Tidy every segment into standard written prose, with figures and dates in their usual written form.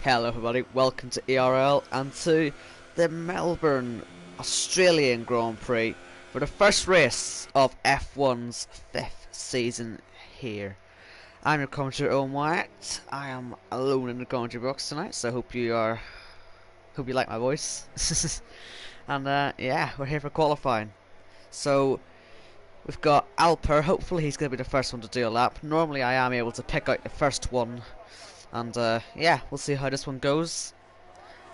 Hello everybody, welcome to ERL and to the Melbourne Australian Grand Prix for the first race of F1's 5th season here. I'm your commentator Owen Wyatt. I am alone in the commentary box tonight, so hope you like my voice. And yeah, we're here for qualifying. So we've got Alper. Hopefully he's going to be the first one to do a lap. Normally I am able to pick out the first one. And yeah, we'll see how this one goes.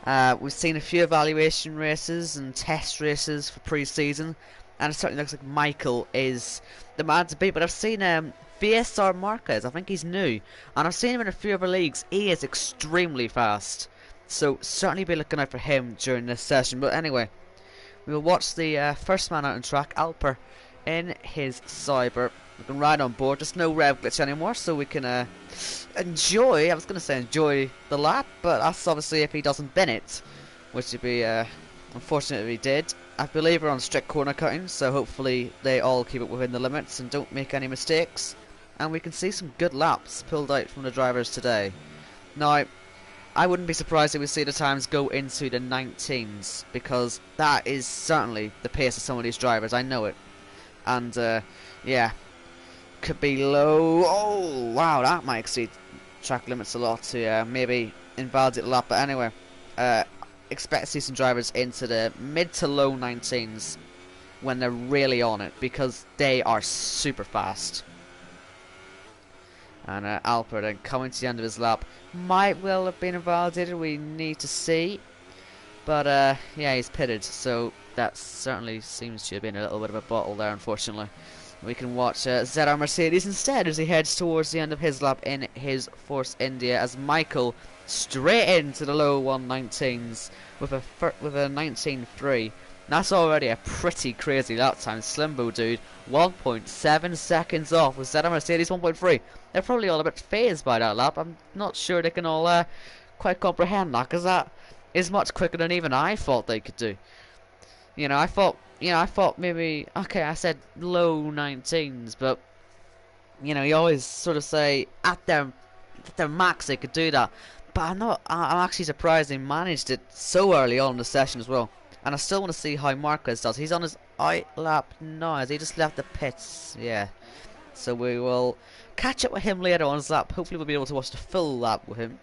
We've seen a few evaluation races and test races for pre-season, and it certainly looks like Michael is the man to beat. But I've seen VSR Marquez, I think he's new, and I've seen him in a few other leagues. He is extremely fast, so certainly be looking out for him during this session. But anyway, we will watch the first man out on track, Alper, in his Cyber. We can ride on board. There's no rev glitch anymore, so we can enjoy. I was going to say enjoy the lap, but that's obviously if he doesn't bin it, which would be unfortunate if he did. I believe we're on strict corner cutting, so hopefully they all keep it within the limits and don't make any mistakes. And we can see some good laps pulled out from the drivers today. Now, I wouldn't be surprised if we see the times go into the 19s, because that is certainly the pace of some of these drivers. I know it. And yeah, could be low. Oh wow, that might exceed track limits a lot to maybe invalidate the lap. But anyway, expect to see some drivers into the mid to low 19s when they're really on it, because they are super fast. And Alper then coming to the end of his lap might well have been invalidated. We need to see. But yeah, he's pitted, so that certainly seems to have been a little bit of a bottle there, unfortunately. We can watch ZR Mercedes instead as he heads towards the end of his lap in his Force India, as Michael straight into the low 119s with a 19.3. That's already a pretty crazy lap time. Slimbo dude, 1.7 seconds off with ZR Mercedes 1.3. They're probably all a bit phased by that lap. I'm not sure they can all quite comprehend that, because that is much quicker than even I thought they could do. I thought maybe, okay, I said low 19s, but you always sort of say at their max they could do that. But I'm actually surprised they managed it so early on in the session as well. And I still want to see how Marquez does. He's on his out lap now, as he just left the pits. Yeah, so we will catch up with him later on his lap. Hopefully we'll be able to watch the full lap with him.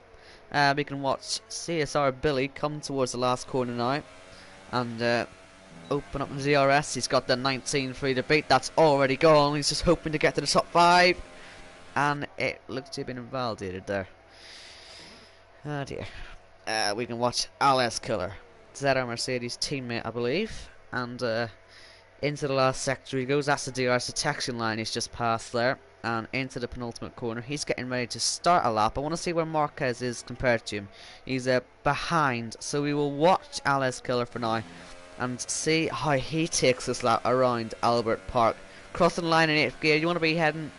We can watch CSR Billy come towards the last corner now and open up the DRS. He's got the 19 free to beat. That's already gone. He's just hoping to get to the top 5, and it looks to have been invalidated there. Oh dear. We can watch LS Killer, ZR Mercedes teammate, I believe, and into the last sector he goes. That's the DRS detection line he's just passed there, and into the penultimate corner. He's getting ready to start a lap. I want to see where Marquez is compared to him. He's behind, so we will watch LS Killer for now and see how he takes this lap around Albert Park. Crossing the line in 8th gear, you want to be heading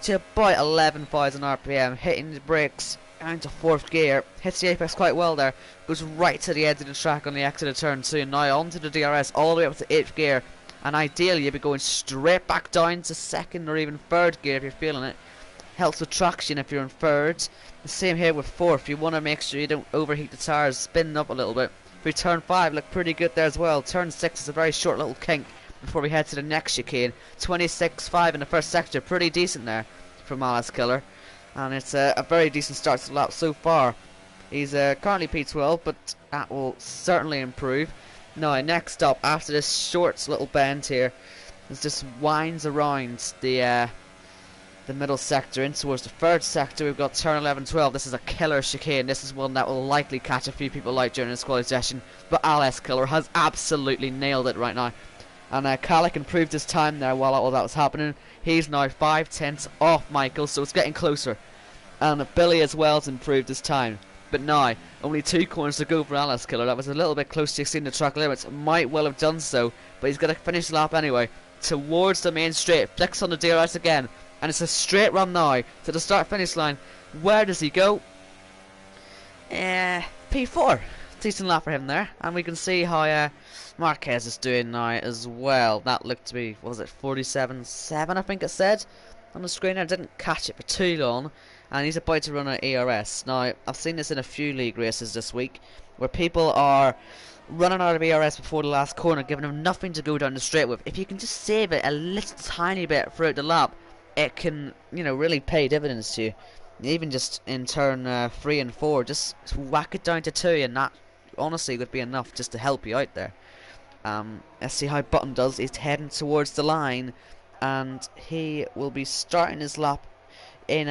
to about 11,000 RPM, hitting the brakes into 4th gear, hits the apex quite well there, goes right to the edge of the track on the exit of turn 2, now onto the DRS all the way up to 8th gear, and ideally you'll be going straight back down to 2nd or even 3rd gear if you're feeling it. Helps with traction if you're in 3rd. The same here with 4th, you want to make sure you don't overheat the tyres, spin up a little bit. For turn 5, look pretty good there as well. Turn 6 is a very short little kink before we head to the next chicane. 26.5 in the first sector, pretty decent there from Alice Killer. And it's a very decent start to the lap so far. He's currently P12, but that will certainly improve. Now, next up, after this short little bend here, it just winds around the middle sector in towards the 3rd sector. We've got turn 11-12. This is a killer chicane. This is one that will likely catch a few people out during this quality session, but LS Killer has absolutely nailed it right now. And Kalik improved his time there while all that was happening. He's now 5/10 off Michael, so it's getting closer. And Billy as well has improved his time. But now, only 2 corners to go for LS Killer. That was a little bit close to exceeding the track limits. Might well have done so, but he's going to finish the lap anyway. Towards the main straight, flicks on the DRS again. And it's a straight run now to the start-finish line. Where does he go? P4. Decent lap for him there. And we can see how Marquez is doing now as well. That looked to be, what was it, 47.7 I think it said on the screen. I didn't catch it for too long. and he's about to run an ERS. Now, I've seen this in a few league races this week, where people are running out of ERS before the last corner, giving him nothing to go down the straight with. If you can just save it a little tiny bit throughout the lap, it can, you know, really pay dividends to you. Even just in turn 3 and 4, just whack it down to 2, and that honestly would be enough just to help you out there. Let's see how Button does. He's heading towards the line, and he will be starting his lap in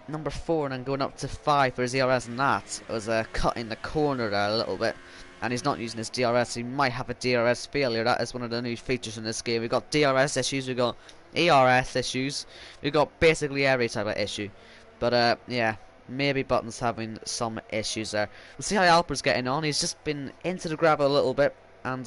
number 4 and then going up to 5 for his DRS, and that was cut in the corner there a little bit, and he's not using his DRS. He might have a DRS failure. That is one of the new features in this game. We've got DRS issues, we've got ERS issues, we've got basically every type of issue. But yeah, maybe Button's having some issues there. We'll see how Alper's getting on. He's just been into the gravel a little bit, and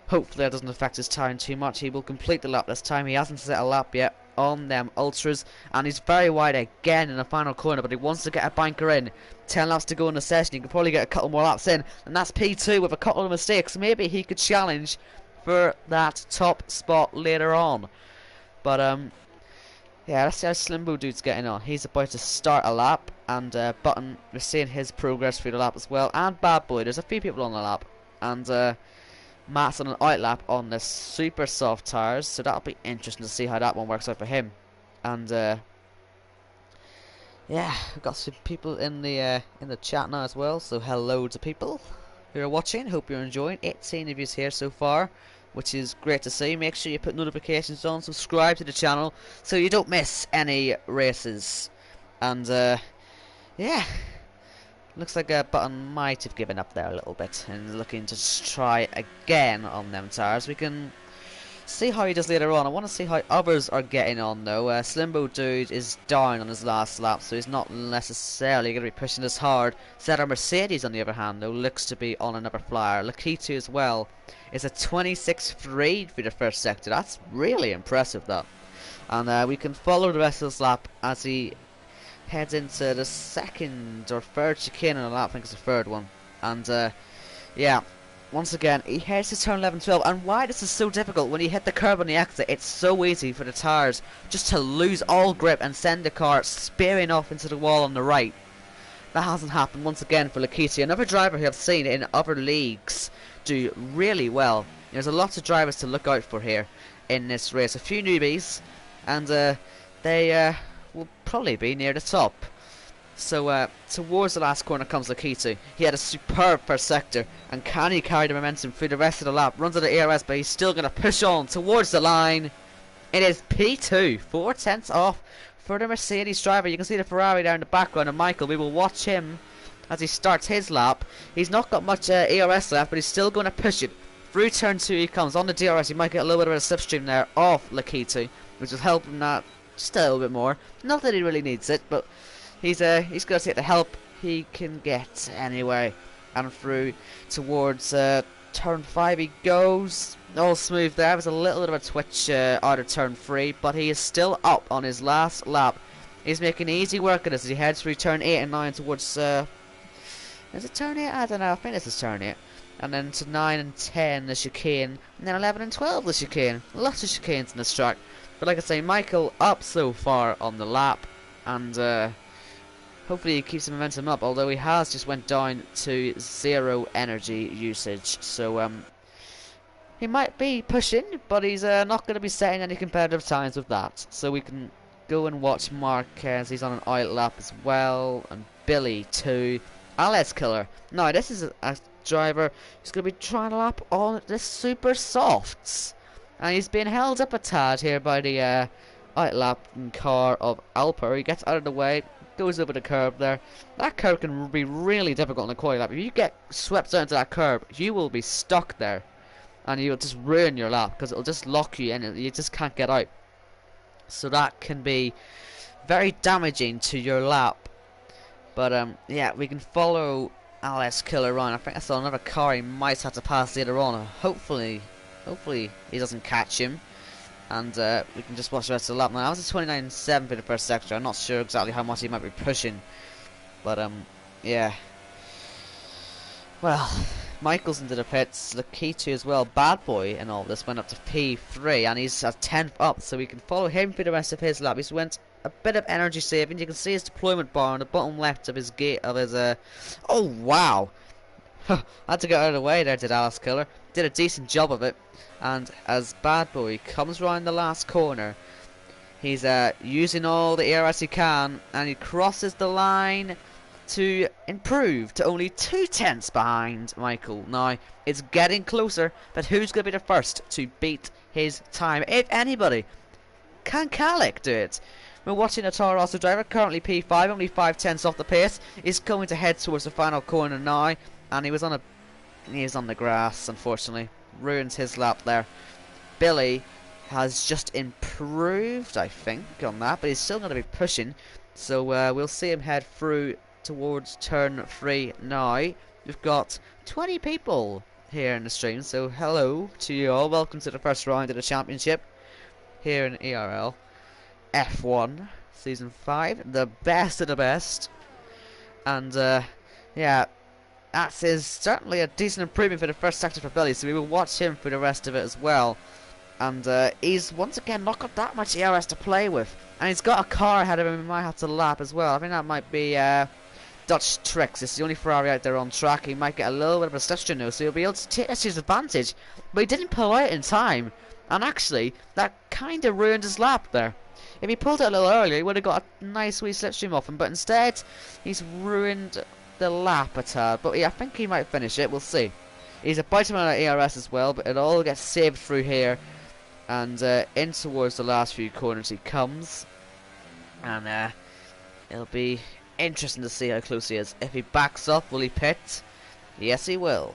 hopefully that doesn't affect his time too much. He will complete the lap this time. He hasn't set a lap yet on them ultras, and he's very wide again in the final corner, but he wants to get a banker in. 10 laps to go in the session. He can probably get a couple more laps in, and that's P2 with a couple of mistakes. Maybe he could challenge for that top spot later on. But yeah, let's see how Slimbo Dude's getting on. He's about to start a lap, and Button, we're seeing his progress through the lap as well, and Bad Boy. There's a few people on the lap, and Matt's on an out lap on the super soft tires, so that'll be interesting to see how that one works out for him. And yeah, we've got some people in the chat now as well, so hello to people who are watching. Hope you're enjoying. 18 of you here so far, which is great to see. Make sure you put notifications on, subscribe to the channel so you don't miss any races. And yeah, looks like Button might have given up there a little bit and looking to try again on them tires. We can see how he does later on. I want to see how others are getting on though. Slimbo Dude is down on his last lap, so he's not necessarily going to be pushing as hard. Zeta Mercedes, on the other hand, though, looks to be on another flyer. Lakitu as well is a 26.3 for the first sector. That's really impressive, that. And we can follow the rest of this lap as he heads into the second or third chicane on the lap. I think it's the third one. And yeah, once again, he heads to turn 11, 12. And why this is so difficult, when you hit the curb on the exit, it's so easy for the tyres just to lose all grip and send the car spearing off into the wall on the right. That hasn't happened once again for Lakitu, another driver who I've seen in other leagues do really well. There's a lot of drivers to look out for here in this race. A few newbies, and they will probably be near the top. So towards the last corner comes Lakitu. He had a superb first sector, and can he carry the momentum through the rest of the lap? Runs out of ERS, but he's still going to push on towards the line. It is P2, 4 tenths off for the Mercedes driver. You can see the Ferrari there in the background, and Michael, we will watch him as he starts his lap. He's not got much ERS left, but he's still going to push it. Through turn 2 he comes. On the DRS, he might get a little bit of a slipstream there off Lakitu, which will help him that just a little bit more. Not that he really needs it, but he's going to take the help he can get anyway. And through towards turn 5 he goes. All smooth there. There's a little bit of a twitch out of turn 3, but he is still up on his last lap. He's making easy work of this as he heads through turn 8 and 9 towards... is it turn 8? I don't know. I think this is turn 8. And then to 9 and 10 the chicane. And then 11 and 12 the chicane. Lots of chicanes in this track. But like I say, Michael up so far on the lap. And hopefully he keeps the momentum up. Although he has just went down to 0 energy usage. So he might be pushing, but he's not going to be setting any competitive times with that. So we can go and watch Marquez. He's on an out lap as well. And Billy too. Alex Killer. Now this is a driver who's going to be trying to lap on the super softs. And he's being held up a tad here by the out lapping car of Alper. He gets out of the way, goes over the curb there. That curb can be really difficult in a quali lap. If you get swept down to that curb, you will be stuck there. And you'll just ruin your lap, because it'll just lock you in and you just can't get out. So that can be very damaging to your lap. But yeah, we can follow Alex Killer on. I think I saw another car he might have to pass later on. Hopefully he doesn't catch him. And we can just watch the rest of the lap. Now, that was a 29.7 for the first sector. I'm not sure exactly how much he might be pushing. But yeah. Well, Michael's into the pits. Lakitu as well. Bad Boy and all this went up to P3. And he's a 10th up. So we can follow him for the rest of his lap. He's went a bit of energy saving. You can see his deployment bar on the bottom left of his gate of his oh wow. Had to get out of the way there, did Alice Killer. Did a decent job of it. And as Bad Boy comes round the last corner, he's using all the ERS he can, and he crosses the line to improve to only 2/10 behind Michael. Now, it's getting closer, but who's going to be the first to beat his time? If anybody, can Kalik do it? We're watching a Toro Rosso driver, currently P5, only 5/10 off the pace. Is going to head towards the final corner now, and he was on the grass, unfortunately. Ruins his lap there. Billy has just improved, I think, on that, but he's still going to be pushing. So we'll see him head through towards turn 3 now. We've got 20 people here in the stream, so hello to you all. Welcome to the first round of the championship here in ERL F1 Season 5, the best of the best. And yeah, that is certainly a decent improvement for the first sector for Billy, so we will watch him for the rest of it as well. And he's once again not got that much ERS to play with, and he's got a car ahead of him. He might have to lap as well. I think that might be Dutch Tricks. It's the only Ferrari out there on track. He might get a little bit of a slipstream now, so he'll be able to take his advantage. But he didn't pull out in time, and actually that kind of ruined his lap there. If he pulled it a little earlier, he would have got a nice wee slipstream off him, but instead he's ruined the lap a tad. But yeah, I think he might finish it. We'll see. He's a bite amount of ERS as well, but it all gets saved through here. And in towards the last few corners he comes, and it'll be interesting to see how close he is. If he backs up, will he pit? Yes, he will.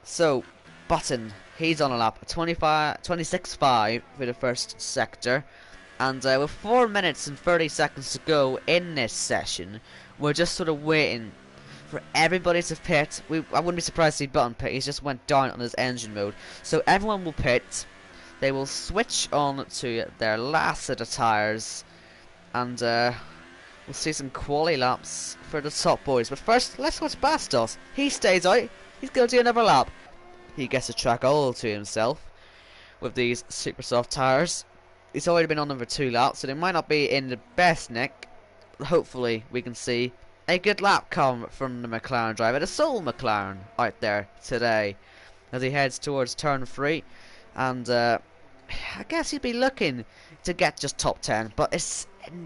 So Button, he's on a lap, 26.5 for the first sector, and with 4 minutes and 30 seconds to go in this session, we're just sort of waiting for everybody to pit. I wouldn't be surprised to see Button pit. He's just went down on his engine mode, so everyone will pit. They will switch on to their last set of tyres, and we'll see some quality laps for the top boys. But first, let's watch Bastos. He stays out. He's going to do another lap. He gets the track all to himself with these super soft tyres. He's already been on them for 2 laps, so they might not be in the best nick. But hopefully, we can see a good lap come from the McLaren driver, the sole McLaren out there today, as he heads towards turn 3. And I guess he'd be looking to get just top 10, but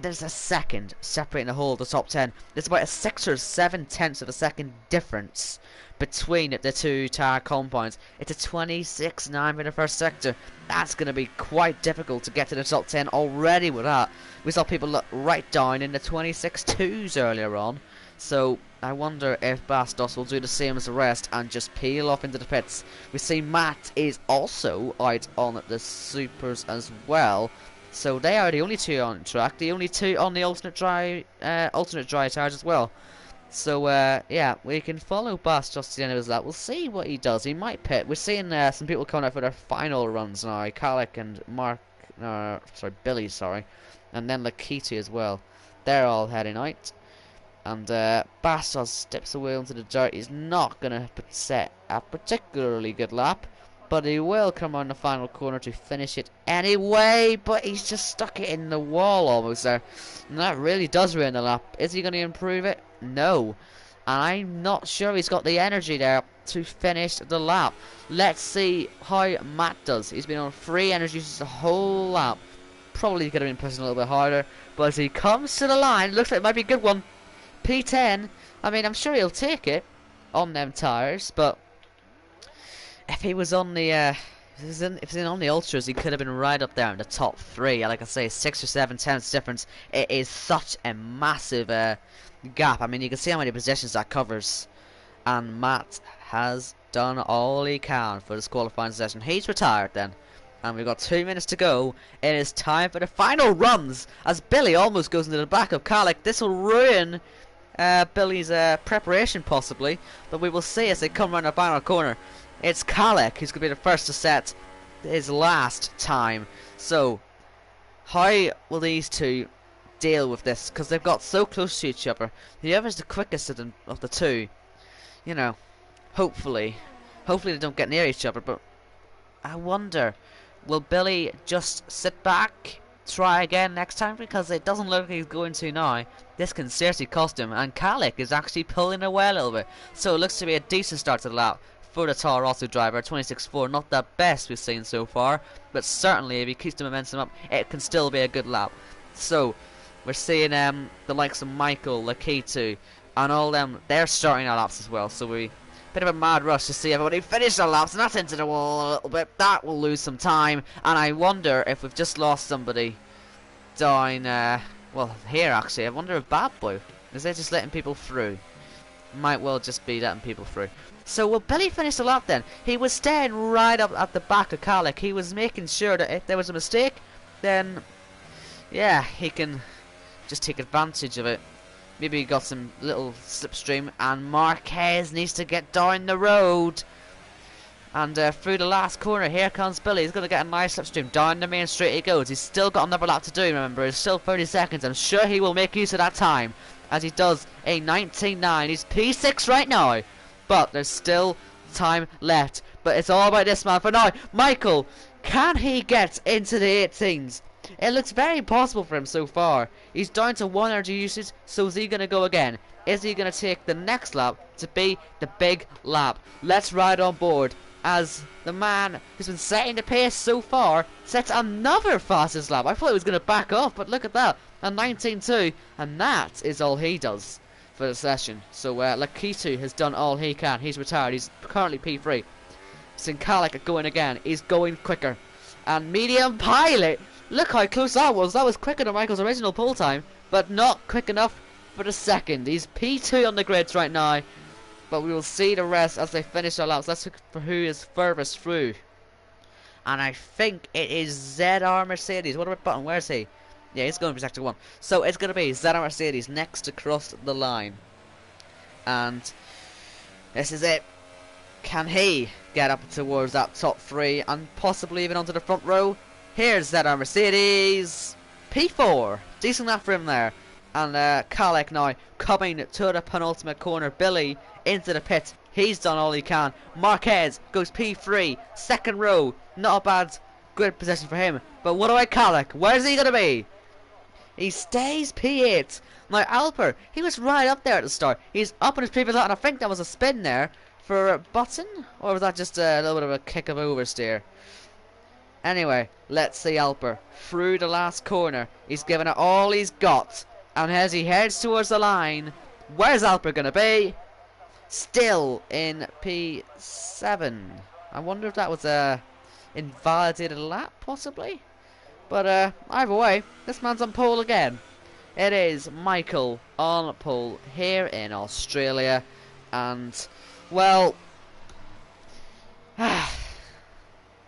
there's a second separating the whole of the top 10. There's about a 6 or 7 tenths of a second difference between the two tire compounds. It's a 26.9 for the first sector. That's going to be quite difficult to get to the top 10 already with that. We saw people look right down in the 26.2s earlier on. So I wonder if Bastos will do the same as the rest and just peel off into the pits. We see Matt is also out on the supers as well. So they are the only 2 on track, the only 2 on the alternate dry tires as well. So yeah, we can follow Bastos to the end of his lap. We'll see what he does. He might pit. We're seeing some people coming out for their final runs now. Kalik and Billy, and then Lakiti as well. They're all heading out. And Bastos steps away into the dirt. He's not going to set a particularly good lap, but he will come on the final corner to finish it anyway. But he's just stuck it in the wall almost there, and that really does ruin the lap. Is he going to improve it? No. And I'm not sure he's got the energy there to finish the lap. Let's see how Matt does. He's been on 3 energies the whole lap. Probably could have been pushing a little bit harder, but as he comes to the line, looks like it might be a good one. P10, I mean, I'm sure he'll take it on them tyres, but if he was on the if he was on the ultras, he could have been right up there in the top 3. Like I say, 6 or 7 tenths difference. It is such a massive gap. I mean, you can see how many positions that covers, and Matt has done all he can for this qualifying session. He's retired then, and we've got 2 minutes to go. It is time for the final runs, as Billy almost goes into the back of Kalik. This will ruin Billy's preparation possibly, but we will see as they come around the final corner. It's Kalik who's going to be the first to set his last time. So how will these 2 deal with this? Because they've got so close to each other. Whoever's the quickest of the 2, you know, hopefully they don't get near each other. But I wonder, will Billy just sit back try again next time, because it doesn't look like he's going to now. This can seriously cost him, and Kalik is actually pulling away a little bit. So it looks to be a decent start to the lap for the Toro Rosso driver. 26.4, not the best we've seen so far, but certainly if he keeps the momentum up, it can still be a good lap. So we're seeing the likes of Michael, Lakitu, and all them, they're starting our laps as well. So we bit of a mad rush to see everybody finish their laps, and that's into the wall a little bit. That will lose some time, and I wonder if we've just lost somebody down, well, here actually. I wonder if Bad Boy, is they just letting people through? Might well just be letting people through. So will Billy finish the lap then? He was staying right up at the back of Kalik. He was making sure that if there was a mistake, then yeah, he can just take advantage of it. Maybe he got some little slipstream, and Marquez needs to get down the road. And through the last corner, here comes Billy. He's going to get a nice slipstream. Down the main straight he goes. He's still got another lap to do, remember. It's still 30 seconds. I'm sure he will make use of that time, as he does a 19.9. He's P6 right now, but there's still time left. But it's all about this man for now. Michael, can he get into the 18s? It looks very possible for him so far. He's down to 1 energy usage, so is he going to go again? Is he going to take the next lap to be the big lap? Let's ride on board as the man who's been setting the pace so far sets another fastest lap. I thought he was going to back off, but look at that, a 19.2, and that is all he does for the session. So Lakitu has done all he can. He's retired. He's currently P3. Sinkalik going again. He's going quicker. And Medium Pilot, look how close that was. That was quicker than Michael's original pull time, but not quick enough for the second. He's P2 on the grids right now, but we will see the rest as they finish their laps. Let's look for who is furthest through. And I think it is ZR Mercedes. What about Button? Where is he? Yeah, he's going for sector 1. So it's going to be ZR Mercedes next to cross the line. And this is it. Can he get up towards that top 3 and possibly even onto the front row? Here's ZR Mercedes. P4. Decent lap for him there. And Kalik now coming to the penultimate corner. Billy into the pit. He's done all he can. Marquez goes P3. Second row. Not a bad grid position for him. But what about Kalik? Where's he going to be? He stays P8. Now Alper, he was right up there at the start. He's up in his previous lap, and I think that was a spin there for Button, or was that just a little bit of a kick of oversteer? Anyway, let's see Alper through the last corner. He's given it all he's got, and as he heads towards the line, where's Alper gonna be? Still in P7. I wonder if that was a invalidated lap, possibly. But either way, this man's on pole again. It is Michael on pole here in Australia, and well,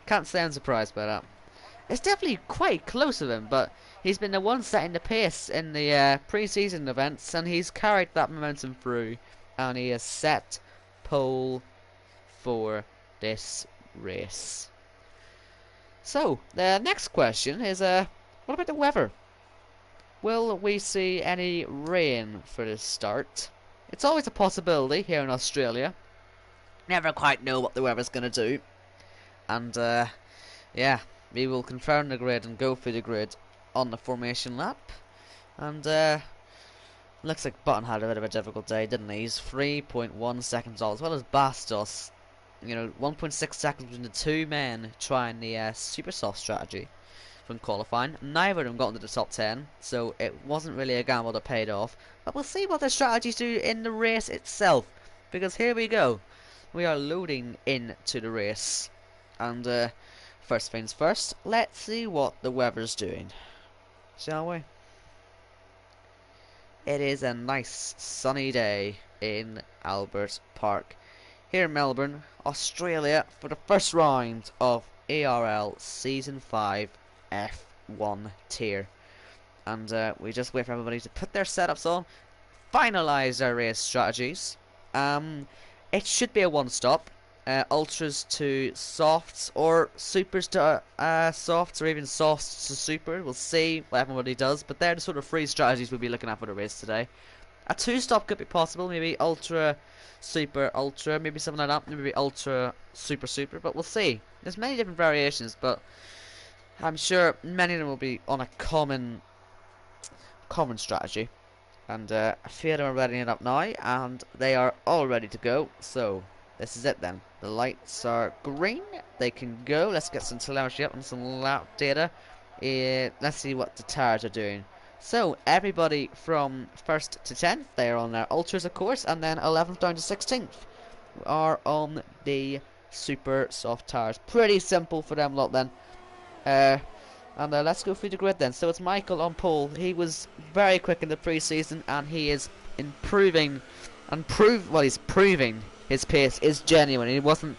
can't say I'm surprised by that. It's definitely quite close of him, but he's been the one setting the pace in the pre-season events, and he's carried that momentum through, and he has set pole for this race. So, the next question is, what about the weather? Will we see any rain for this start? It's always a possibility here in Australia. Never quite know what the weather's going to do. And, yeah, we will confirm the grid and go through the grid on the formation lap. And, looks like Button had a bit of a difficult day, didn't he? He's 3.1 seconds all, as well as Bastos. You know, 1.6 seconds between the two men trying the super soft strategy from qualifying. Neither of them got into the top 10, so it wasn't really a gamble that paid off. But we'll see what the strategies do in the race itself, because here we go. We are loading into the race, and first things first, let's see what the weather's doing, shall we? It is a nice sunny day in Albert Park here in Melbourne, Australia, for the first round of ERL Season 5 F1 tier. And we just wait for everybody to put their setups on, finalise their race strategies. It should be a one-stop. Ultras to softs, or supers to softs, or even softs to super. We'll see what everybody does, but they're the sort of three strategies we'll be looking at for the race today. A two-stop could be possible, maybe ultra, super, ultra, maybe something like that, maybe ultra, super, super, but we'll see. There's many different variations, but I'm sure many of them will be on a common strategy. And a few of them are readying it up now, and they are all ready to go. So this is it then. The lights are green. They can go. Let's get some telemetry up and some lap data. Let's see what the tires are doing. So everybody from 1st to 10th, they are on their ultras, of course, and then 11th down to 16th are on the super soft tires. Pretty simple for them lot then. And let's go through the grid then. So it's Michael on pole. He was very quick in the pre-season, and he is improving he's proving his pace is genuine. He wasn't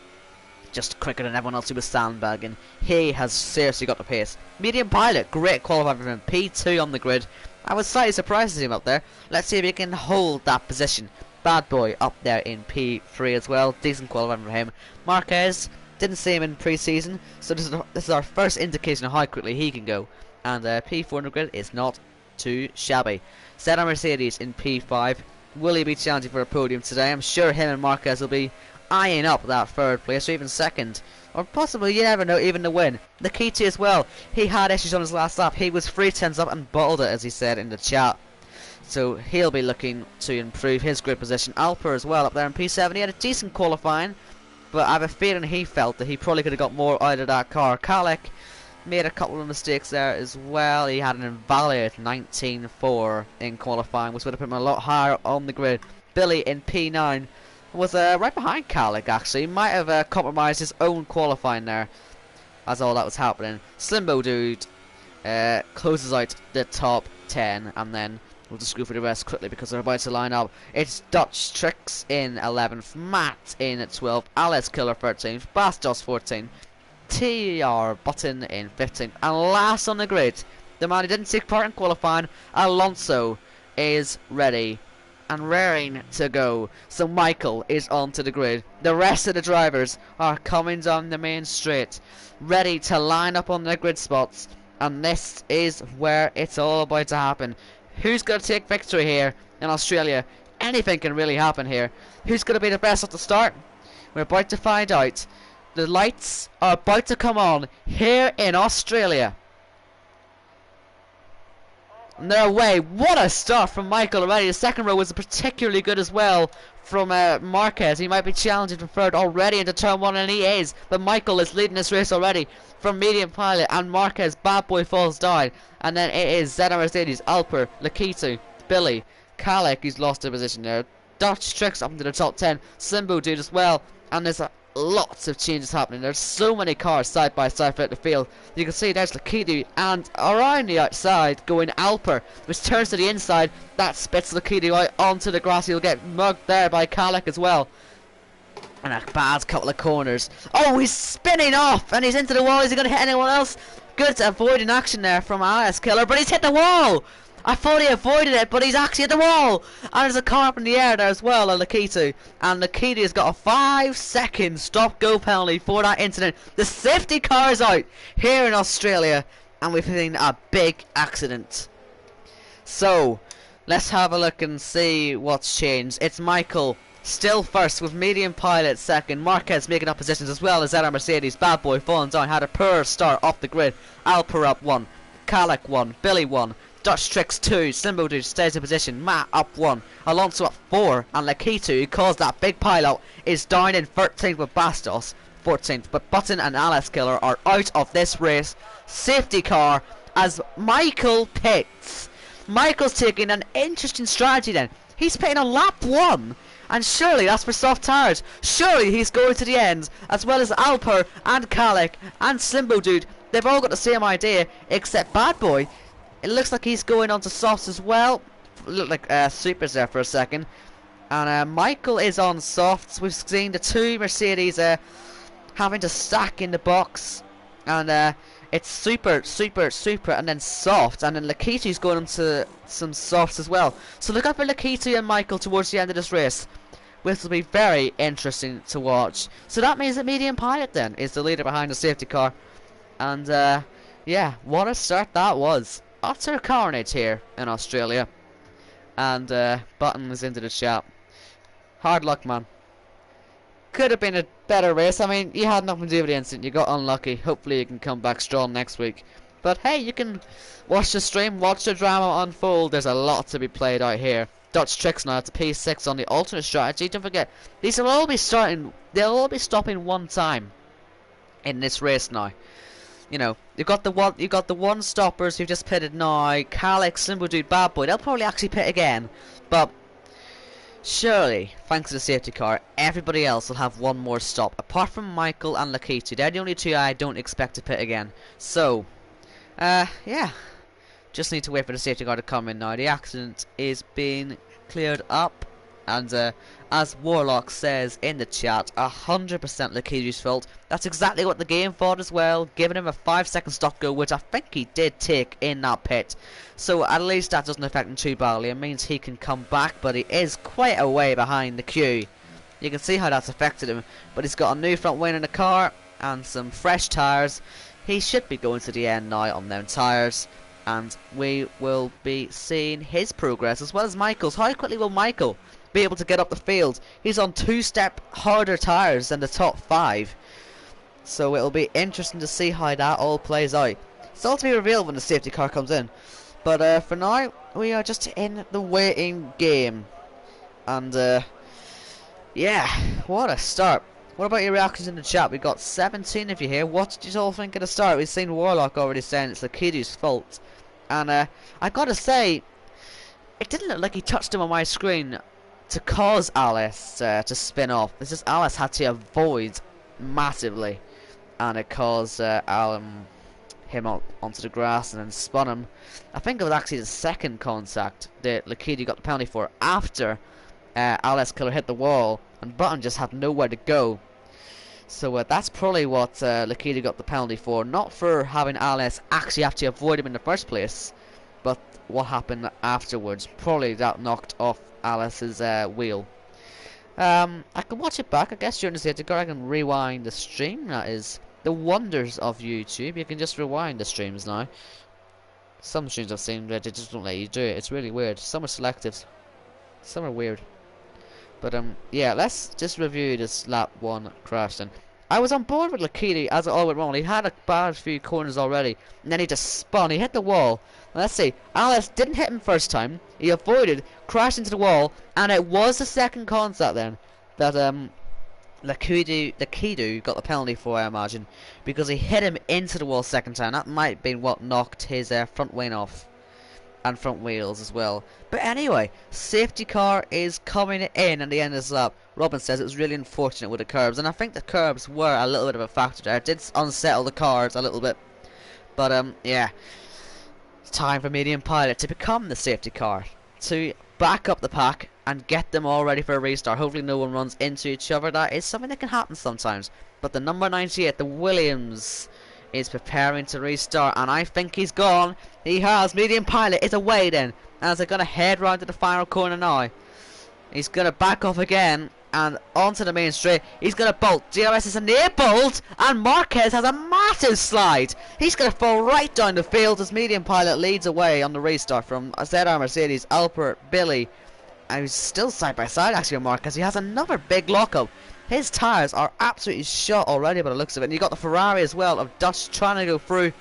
just quicker than everyone else who was sandbagging. He has seriously got the pace. Medium pilot, great qualifying for him. P2 on the grid. I was slightly surprised to see him up there. Let's see if he can hold that position. Bad boy up there in P3 as well. Decent qualifying for him. Marquez, didn't see him in pre-season, so this is our first indication of how quickly he can go. And P4 on the grid is not too shabby. ZR Mercedes in P5. Will he be challenging for a podium today? I'm sure him and Marquez will be eyeing up that 3rd place, or even 2nd. Or possibly, you never know, even the win. Nikita as well. He had issues on his last lap. He was 3/10 up and bottled it, as he said in the chat. So he'll be looking to improve his grid position. Alper as well up there in P7. He had a decent qualifying, but I have a feeling he felt that he probably could have got more out of that car. Kalek made a couple of mistakes there as well. He had an invalid 19.4 in qualifying, which would have put him a lot higher on the grid. Billy in P9 was right behind Kalek, actually. He might have compromised his own qualifying there as all that was happening. Slimbo Dude closes out the top 10, and then we'll just go for the rest quickly because they're about to line up. It's Dutch Tricks in 11th, Matt in 12th, Alice Killer 13th, Bastos 14th, TR Button in 15th, and last on the grid, the man who didn't take part in qualifying, Alonso, is ready and raring to go. So Michael is onto the grid. The rest of the drivers are coming down the main straight, ready to line up on their grid spots, and this is where it's all about to happen. Who's going to take victory here in Australia? Anything can really happen here. Who's going to be the best at the start? We're about to find out. The lights are about to come on here in Australia. And they're away. What a start from Michael already. The second row was particularly good as well from Marquez. He might be challenging for 3rd already into turn 1, and he is. But Michael is leading this race already from medium pilot, and Marquez, bad boy, falls down. And then it is ZR Mercedes, Alper, Lakitu, Billy, Kalek, who's lost their position there. Dutch Tricks up into the top 10. Simbo Dude as well. And there's lots of changes happening. There's so many cars side by side throughout the field. You can see there's Lakitu, and around the outside going Alper, which turns to the inside. That spits Lakitu out onto the grass. He'll get mugged there by Kalek as well. And a bad couple of corners. Oh, he's spinning off, and he's into the wall. Is he going to hit anyone else? Good avoiding action there from Alice Killer, but he's hit the wall. I thought he avoided it, but he's actually at the wall. And there's a car up in the air there as well, Lakitu. And Lakitu has got a 5-second stop-go penalty for that incident. The safety car is out here in Australia, and we've seen a big accident. So, let's have a look and see what's changed. It's Michael still first with medium pilot second. Marquez making up positions as well as ZR Mercedes. Bad boy falling down, had a poor start off the grid. Alper up 1, Kalek 1, Billy 1. Dutch Tricks 2, Simbo Dude stays in position, Matt up 1, Alonso up 4, and Lakitu, who caused that big pile-out, is down in 13th with Bastos, 14th, but Button and Alice Killer are out of this race. Safety car as Michael pits. Michael's taking an interesting strategy then. He's pitting on lap 1, and surely that's for soft tyres. Surely he's going to the end, as well as Alper and Kalek and Simbo Dude. They've all got the same idea, except Bad Boy. It looks like he's going on to softs as well. Looked like supers there for a second. And Michael is on softs. We've seen the 2 Mercedes having to stack in the box. And it's super, super, super, and then soft. And then Lakitu's going into some softs as well. So look out for Lakitu and Michael towards the end of this race, which will be very interesting to watch. So that means that medium pilot then is the leader behind the safety car. And yeah, what a start that was. Utter carnage here in Australia. And Button is into the chat. Hard luck, man. could have been a better race. I mean, you had nothing to do with the incident. You got unlucky. Hopefully you can come back strong next week. But hey, you can watch the stream, watch the drama unfold. There's a lot to be played out here. Dutch Tricks now to P6 on the alternate strategy. Don't forget, these will all be starting. They'll all be stopping one time in this race now. You know, you got the one stoppers who've just pitted now. Calix, Simple Dude, Bad Boy. They'll probably actually pit again, but surely, thanks to the safety car, everybody else will have one more stop. Apart from Michael and Lakitu, they're the only two I don't expect to pit again. So, yeah. Just need to wait for the safety car to come in now. The accident is being cleared up. And as Warlock says in the chat, 100% Lakitu's fault. That's exactly what the game thought as well, giving him a 5-second stop go, which I think he did take in that pit. So at least that doesn't affect him too badly. It means he can come back, but he is quite a way behind the queue. You can see how that's affected him, but he's got a new front wing in the car and some fresh tyres. He should be going to the end now on them tyres. And we will be seeing his progress as well as Michael's. How quickly will Michael be able to get up the field? He's on 2-step harder tyres than the top 5. So it'll be interesting to see how that all plays out. It's all to be revealed when the safety car comes in. But for now, we are just in the waiting game. And yeah, what a start. What about your reactions in the chat? We got 17 of you here. What did you all think of the start? We've seen Warlock already saying it's Lakitu's fault. And I gotta say, it didn't look like he touched him on my screen to cause Alice to spin off. It's just Alice had to avoid massively, and it caused him up onto the grass and then spun him. I think it was actually the second contact that Lakitu got the penalty for after Alice Killer hit the wall and Button just had nowhere to go. So that's probably what Lakitu got the penalty for, not for having Alice actually have to avoid him in the first place, but what happened afterwards. Probably that knocked off Alice's wheel. I can watch it back, I guess, during the safety car. I can rewind the stream. That is the wonders of YouTube. You can just rewind the streams now. Some streams I've seen where they just don't let you do it. It's really weird. Some are selective, some are weird. But yeah, let's just review this lap 1 crash then. I was on board with Lakitu as it all went wrong. He had a bad few corners already, and then he just spun. He hit the wall. Now, let's see. Alice didn't hit him first time. He avoided, crashed into the wall, and it was the second contact then that Lakitu got the penalty for, I imagine, because he hit him into the wall second time. That might have been what knocked his front wing off. And front wheels as well. But anyway, safety car is coming in at the end of this lap. Robin says it was really unfortunate with the curbs, and I think the curbs were a little bit of a factor there. It did unsettle the cars a little bit. But yeah, it's time for Medium Pilot to become the safety car, to back up the pack and get them all ready for a restart. Hopefully no one runs into each other. That is something that can happen sometimes. But the number 98, the Williams, is preparing to restart, and I think he's gone. He has. Medium Pilot is away then, as they're going to head round to the final corner now. He's going to back off again and onto the main straight. He's going to bolt. DRS is enabled, and Marquez has a massive slide. He's going to fall right down the field as Medium Pilot leads away on the restart from ZR Mercedes, Alpert, Billy. And he's still side by side actually with Marquez. He has another big lockup. His tyres are absolutely shot already by the looks of it. And you got the Ferrari as well of Dutch trying to go through.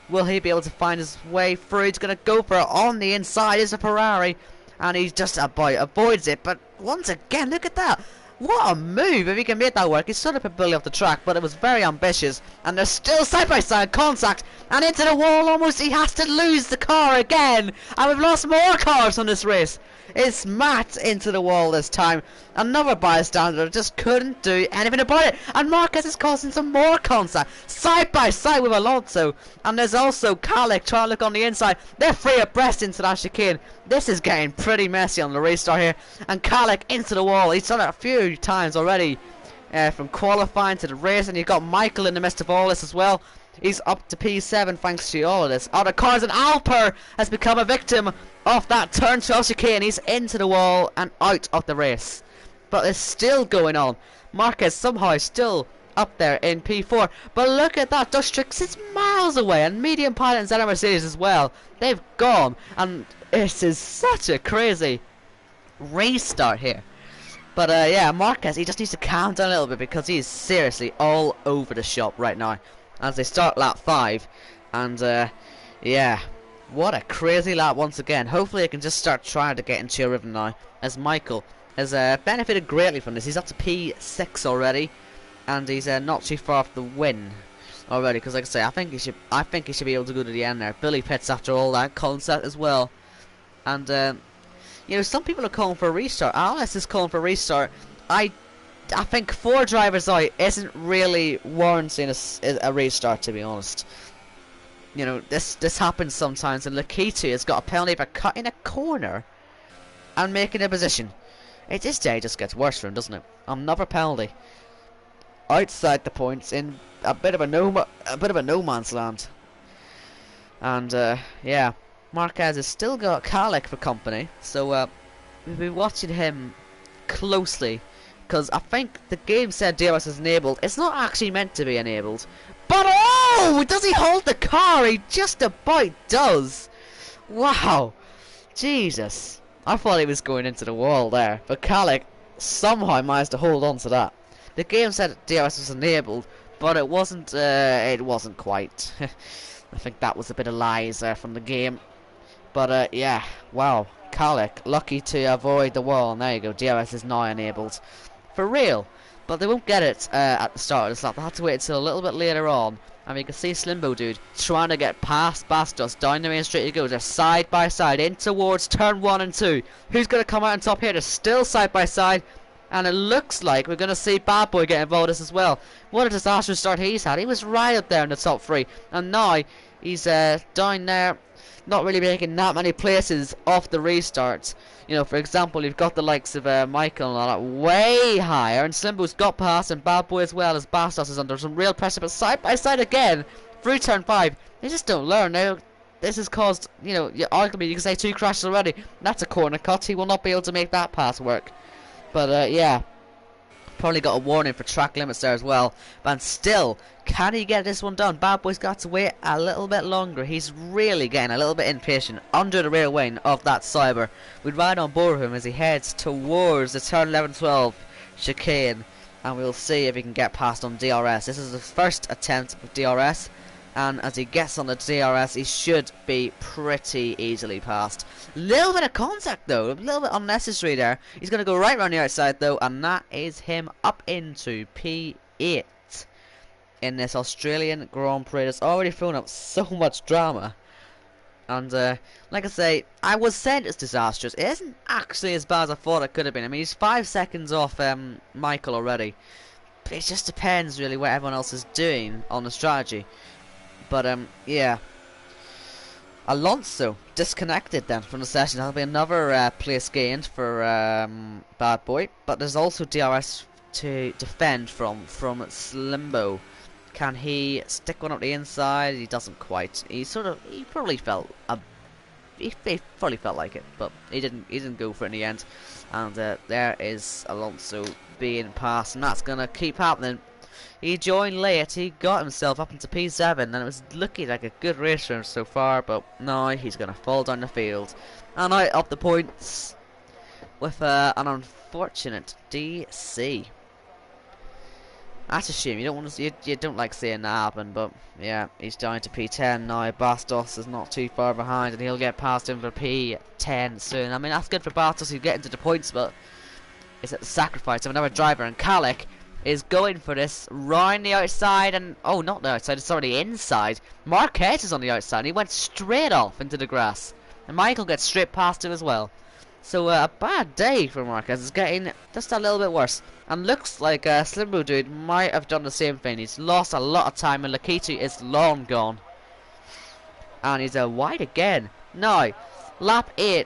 Will he be able to find his way through? He's going to go for it on the inside. Is a Ferrari. And he just about avoids it. But once again, look at that. What a move if he can make that work. He's sort of put Billy off the track, but it was very ambitious. And they're still side by side contact. And into the wall almost. He has to lose the car again. And we've lost more cars on this race. It's Matt into the wall this time. Another bystander just couldn't do anything about it. And Marquez is causing some more contact. Side by side with Alonso. And there's also Kalik trying to look on the inside. They're free abreast into that chicane. This is getting pretty messy on the restart here. And Kalik into the wall. He's done it a few times already. From qualifying to the race. And you've got Michael in the midst of all this as well. He's up to P7 thanks to all of this. Other cars, and Alper has become a victim of that turn 12 chicane. He's into the wall and out of the race. But it's still going on. Marquez somehow still up there in P4. But look at that. Dutch Tricks is miles away. And Medium Pilot and ZR Mercedes as well. They've gone. And this is such a crazy restart here. But yeah, Marquez, he just needs to calm down a little bit because he is seriously all over the shop right now as they start lap 5. And yeah, what a crazy lap once again. Hopefully I can just start trying to get into a rhythm now, as Michael has benefited greatly from this. He's up to P6 already, and he's not too far off the win already. Because like I say, I think he should be able to go to the end there. Billy pits after all that concept as well, and you know, some people are calling for a restart. Alice is calling for a restart. I think 4 drivers out isn't really warranting a restart, to be honest. You know, this happens sometimes, and Lakitu has got a penalty for cutting a corner and making a position. This day just gets worse for him, doesn't it? Another penalty outside the points in a bit of a no man's land. And yeah, Marquez has still got Kalik for company, so we'll be watching him closely, because I think the game said DRS is enabled. It's not actually meant to be enabled. But oh, does he hold the car? He just about does. Wow, Jesus. I thought he was going into the wall there, but Kalik somehow managed to hold on to that. The game said DRS was enabled, but it wasn't. It wasn't quite. I think that was a bit of lies from the game. But yeah, wow, Kalik lucky to avoid the wall. And there you go, DRS is now enabled for real. But they won't get it at the start of this lap. They'll have to wait until a little bit later on. And you can see Slimbo Dude trying to get past Bastos down the main straight he goes. They're side by side in towards turn 1 and 2. Who's going to come out on top here? They're still side by side. And it looks like we're going to see Bad Boy get involved in this as well. What a disastrous start he's had. He was right up there in the top 3. And now he's down there, not really making that many places off the restarts. You know, for example, you've got the likes of Michael and all that way higher, and Slimbo's got past, and Bad Boy as well, as Bastos is under some real pressure, but side by side again through turn 5. They just don't learn. Now this has caused, you know, arguably you can say 2 crashes already. That's a corner cut. He will not be able to make that pass work. But yeah, probably got a warning for track limits there as well. But still, can he get this one done? Bad Boy's got to wait a little bit longer. He's really getting a little bit impatient under the rear wing of that Cyber. We'd ride on board with him as he heads towards the turn 11-12 chicane, and we'll see if he can get past on DRS. This is the first attempt with DRS, and as he gets on the DRS, he should be pretty easily passed. Little bit of contact though, a little bit unnecessary there. He's going to go right around the outside though, and that is him up into P8 in this Australian Grand Prix that's already thrown up so much drama. And like I say, I was saying it's disastrous. It isn't actually as bad as I thought it could have been. I mean, he's 5 seconds off Michael already. But it just depends really what everyone else is doing on the strategy. But yeah, Alonso disconnected then from the session. That'll be another place gained for Bad Boy. But there's also DRS to defend from Slimbo. Can he stick one up the inside? He doesn't quite. He probably felt he probably felt like it, but he didn't go for it in the end. And there is Alonso being passed, and that's gonna keep happening. He joined late, he got himself up into P7, and it was looking like a good race for him so far, but now he's going to fall down the field. And out up the points with an unfortunate DC. That's a shame. You don't want to. You don't like seeing that happen, but yeah, he's down to P10 now. Bastos is not too far behind, and he'll get past him for P10 soon. I mean, that's good for Bastos. He'll get into the points, but it's at the sacrifice of another driver. And Kalik is going for this round the outside, and oh, not the outside, it's already inside. Marquez is on the outside, and he went straight off into the grass, and Michael gets straight past him as well. So a bad day for Marquez. It's getting just a little bit worse, and looks like Slimbo Dude might have done the same thing. He's lost a lot of time, and Lakitu is long gone, and he's wide again. Now lap 8,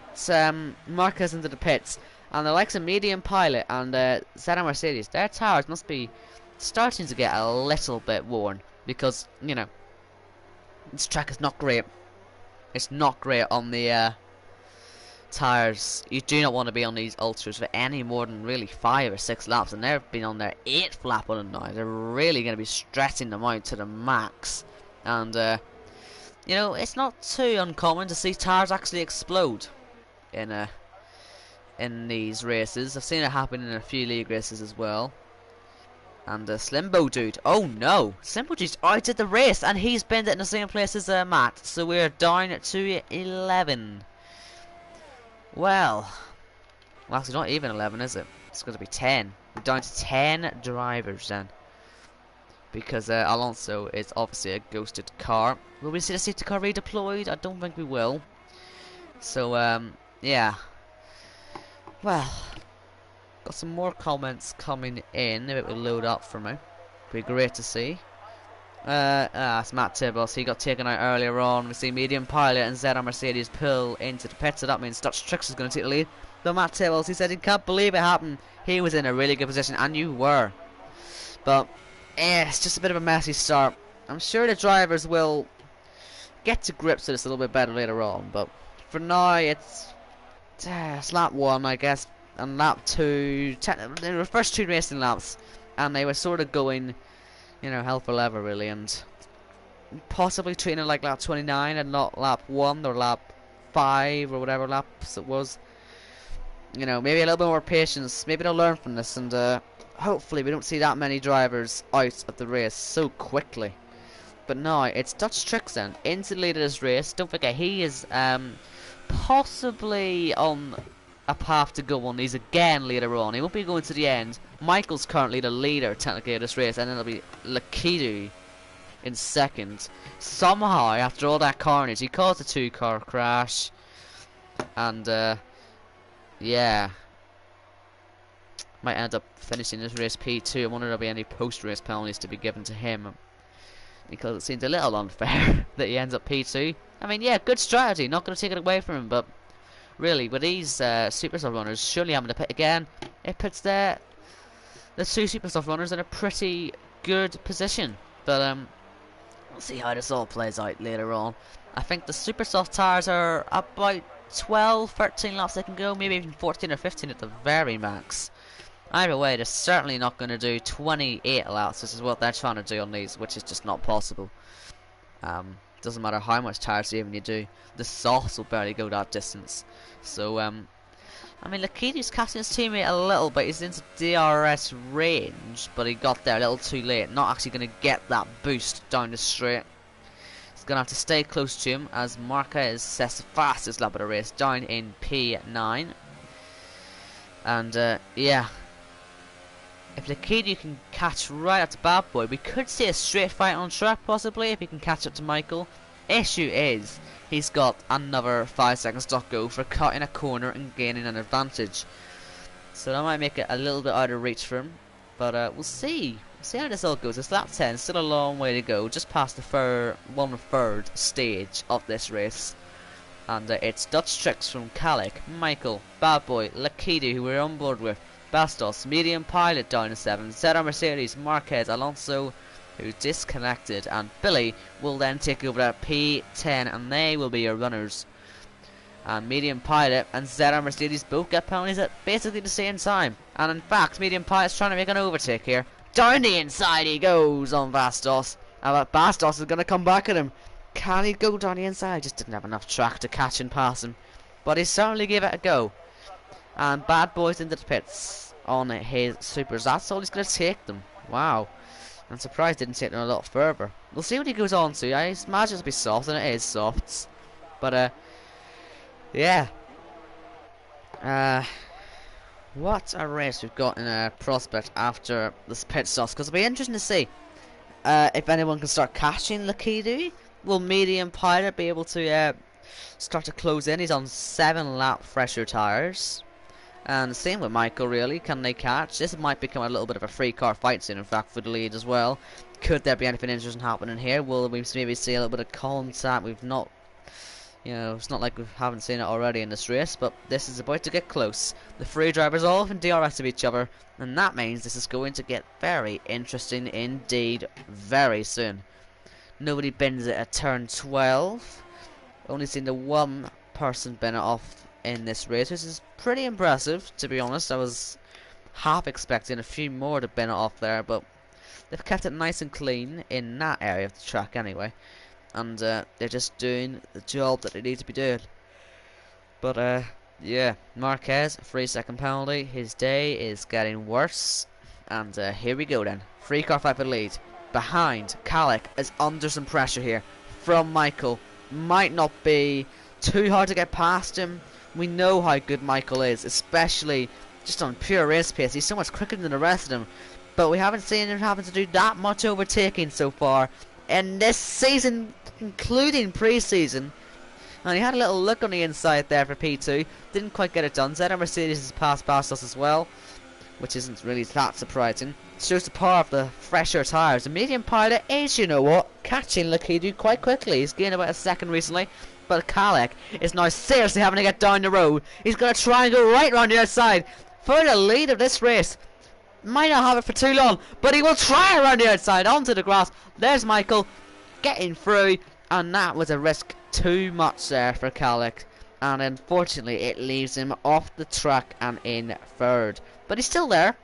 Marquez into the pits. And the likes of Medium Pilot and Zeta Mercedes, their tires must be starting to get a little bit worn, because, you know, this track is not great. It's not great on the tires. You do not want to be on these ultras for any more than really 5 or 6 laps, and they've been on their 8th lap on them now. They're really going to be stretching them out to the max. And you know, it's not too uncommon to see tires actually explode in in these races. I've seen it happen in a few league races as well. And Slimbo Dude, oh no, Slimbo Dude's out of the race, and he's been in the same place as Matt. So we're down to 11. Well, actually not even 11, is it? It's going to be 10. We're down to 10 drivers then. Because Alonso is obviously a ghosted car. Will we see the safety car redeployed? I don't think we will. So, yeah. Well, got some more comments coming in. If it will load up for me. Be great to see. It's Matt Tibbles. He got taken out earlier on. We see Medium Pilot and ZR Mercedes pull into the pit, so that means Dutch Tricks is going to take the lead. Though Matt Tibbles, he said he can't believe it happened. He was in a really good position, and you were. But it's just a bit of a messy start. I'm sure the drivers will get to grips with this a little bit better later on, but for now it's lap 1, I guess, and lap 2. They were the first 2 racing laps, and they were sort of going, you know, hell for leather really, and possibly treating it like lap 29 and not lap 1 or lap 5 or whatever laps it was. You know, maybe a little bit more patience. Maybe they'll learn from this, and hopefully we don't see that many drivers out of the race so quickly. But no, it's Dutch Tricks then into the lead of this race. Don't forget, he is possibly on a path to go on these again later on. He won't be going to the end. Michael's currently the leader technically of this race, and then it'll be Lakitu in second. Somehow, after all that carnage, he caused a 2-car crash, and yeah, might end up finishing this race P2. I wonder if there'll be any post-race penalties to be given to him, because it seems a little unfair that he ends up P2. I mean, yeah, good strategy, not going to take it away from him, but really, with these Supersoft runners surely having to pit again, it puts the 2 Supersoft runners in a pretty good position. But we'll see how this all plays out later on. I think the Supersoft tires are about 12, 13 laps they can go, maybe even 14 or 15 at the very max. Either way, they're certainly not going to do 28 laps, which is what they're trying to do on these, which is just not possible. Doesn't matter how much tire saving you do, the softs will barely go that distance. So, I mean, Lakitu's catching his teammate a little bit. He's into DRS range, but he got there a little too late. Not actually going to get that boost down the straight. He's going to have to stay close to him, as Marquez sets the fastest lap of the race, down in P9. And, yeah. If Lakitu can catch right up to Bad Boy, we could see a straight fight on track, possibly, if he can catch up to Michael. Issue is, he's got another 5 seconds to go for cutting a corner and gaining an advantage. So that might make it a little bit out of reach for him. But we'll see. We'll see how this all goes. It's lap 10, still a long way to go, just past the 1/3 stage of this race. And it's Dutch Tricks from Calic, Michael, Bad Boy, Lakitu, who we're on board with, Bastos, Medium Pilot down to 7, ZR Mercedes, Marquez, Alonso, who's disconnected, and Billy will then take over at P10, and they will be your runners. And Medium Pilot and ZR Mercedes both get penalties at basically the same time. And in fact, Medium Pilot's trying to make an overtake here. Down the inside he goes on Bastos. And Bastos is going to come back at him. Can he go down the inside? Just didn't have enough track to catch and pass him. But he certainly gave it a go. And Bad Boy's into the pits on his supers. That's all he's going to take them. Wow. I'm surprised he didn't take them a lot further. We'll see what he goes on to. I imagine it'll be soft, and it is softs. But, yeah. What a race we've got in prospect after this pit stops. Because it'll be interesting to see if anyone can start catching Lakitu. Will Medium Pilot be able to start to close in? He's on 7-lap fresher tyres. And same with Michael, really. Can they catch? This might become a little bit of a free car fight soon, in fact, for the lead as well. Could there be anything interesting happening here? Will we maybe see a little bit of contact? We've not, you know, it's not like we haven't seen it already in this race, but this is about to get close. The three drivers all in DRS of each other, and that means this is going to get very interesting indeed very soon. Nobody bins it at turn 12. Only seen the one person bin it off in this race, which is pretty impressive, to be honest. I was half expecting a few more to bin it off there, but they've kept it nice and clean in that area of the track anyway, and they're just doing the job that they need to be doing. But Yeah, Marquez, 3-second penalty. His day is getting worse. And here we go then. 3-car fight for the lead. Behind, Kalik is under some pressure here from Michael. Might not be too hard to get past him. We know how good Michael is, especially just on pure race pace. He's so much quicker than the rest of them. But we haven't seen him having to do that much overtaking so far in this season, including pre-season. And he had a little look on the inside there for P2. Didn't quite get it done. Zeta Mercedes has passed past us as well, which isn't really that surprising. It shows the power of the fresher tyres. The medium pilot is, you know what, catching Lakidu quite quickly. He's gained about a second recently. But Kalik is now seriously having to get down the road. He's going to try and go right round the outside for the lead of this race. Might not have it for too long, but he will try around the outside onto the grass. There's Michael getting through, and that was a risk too much there for Kalik, and unfortunately it leaves him off the track and in third. But he's still there,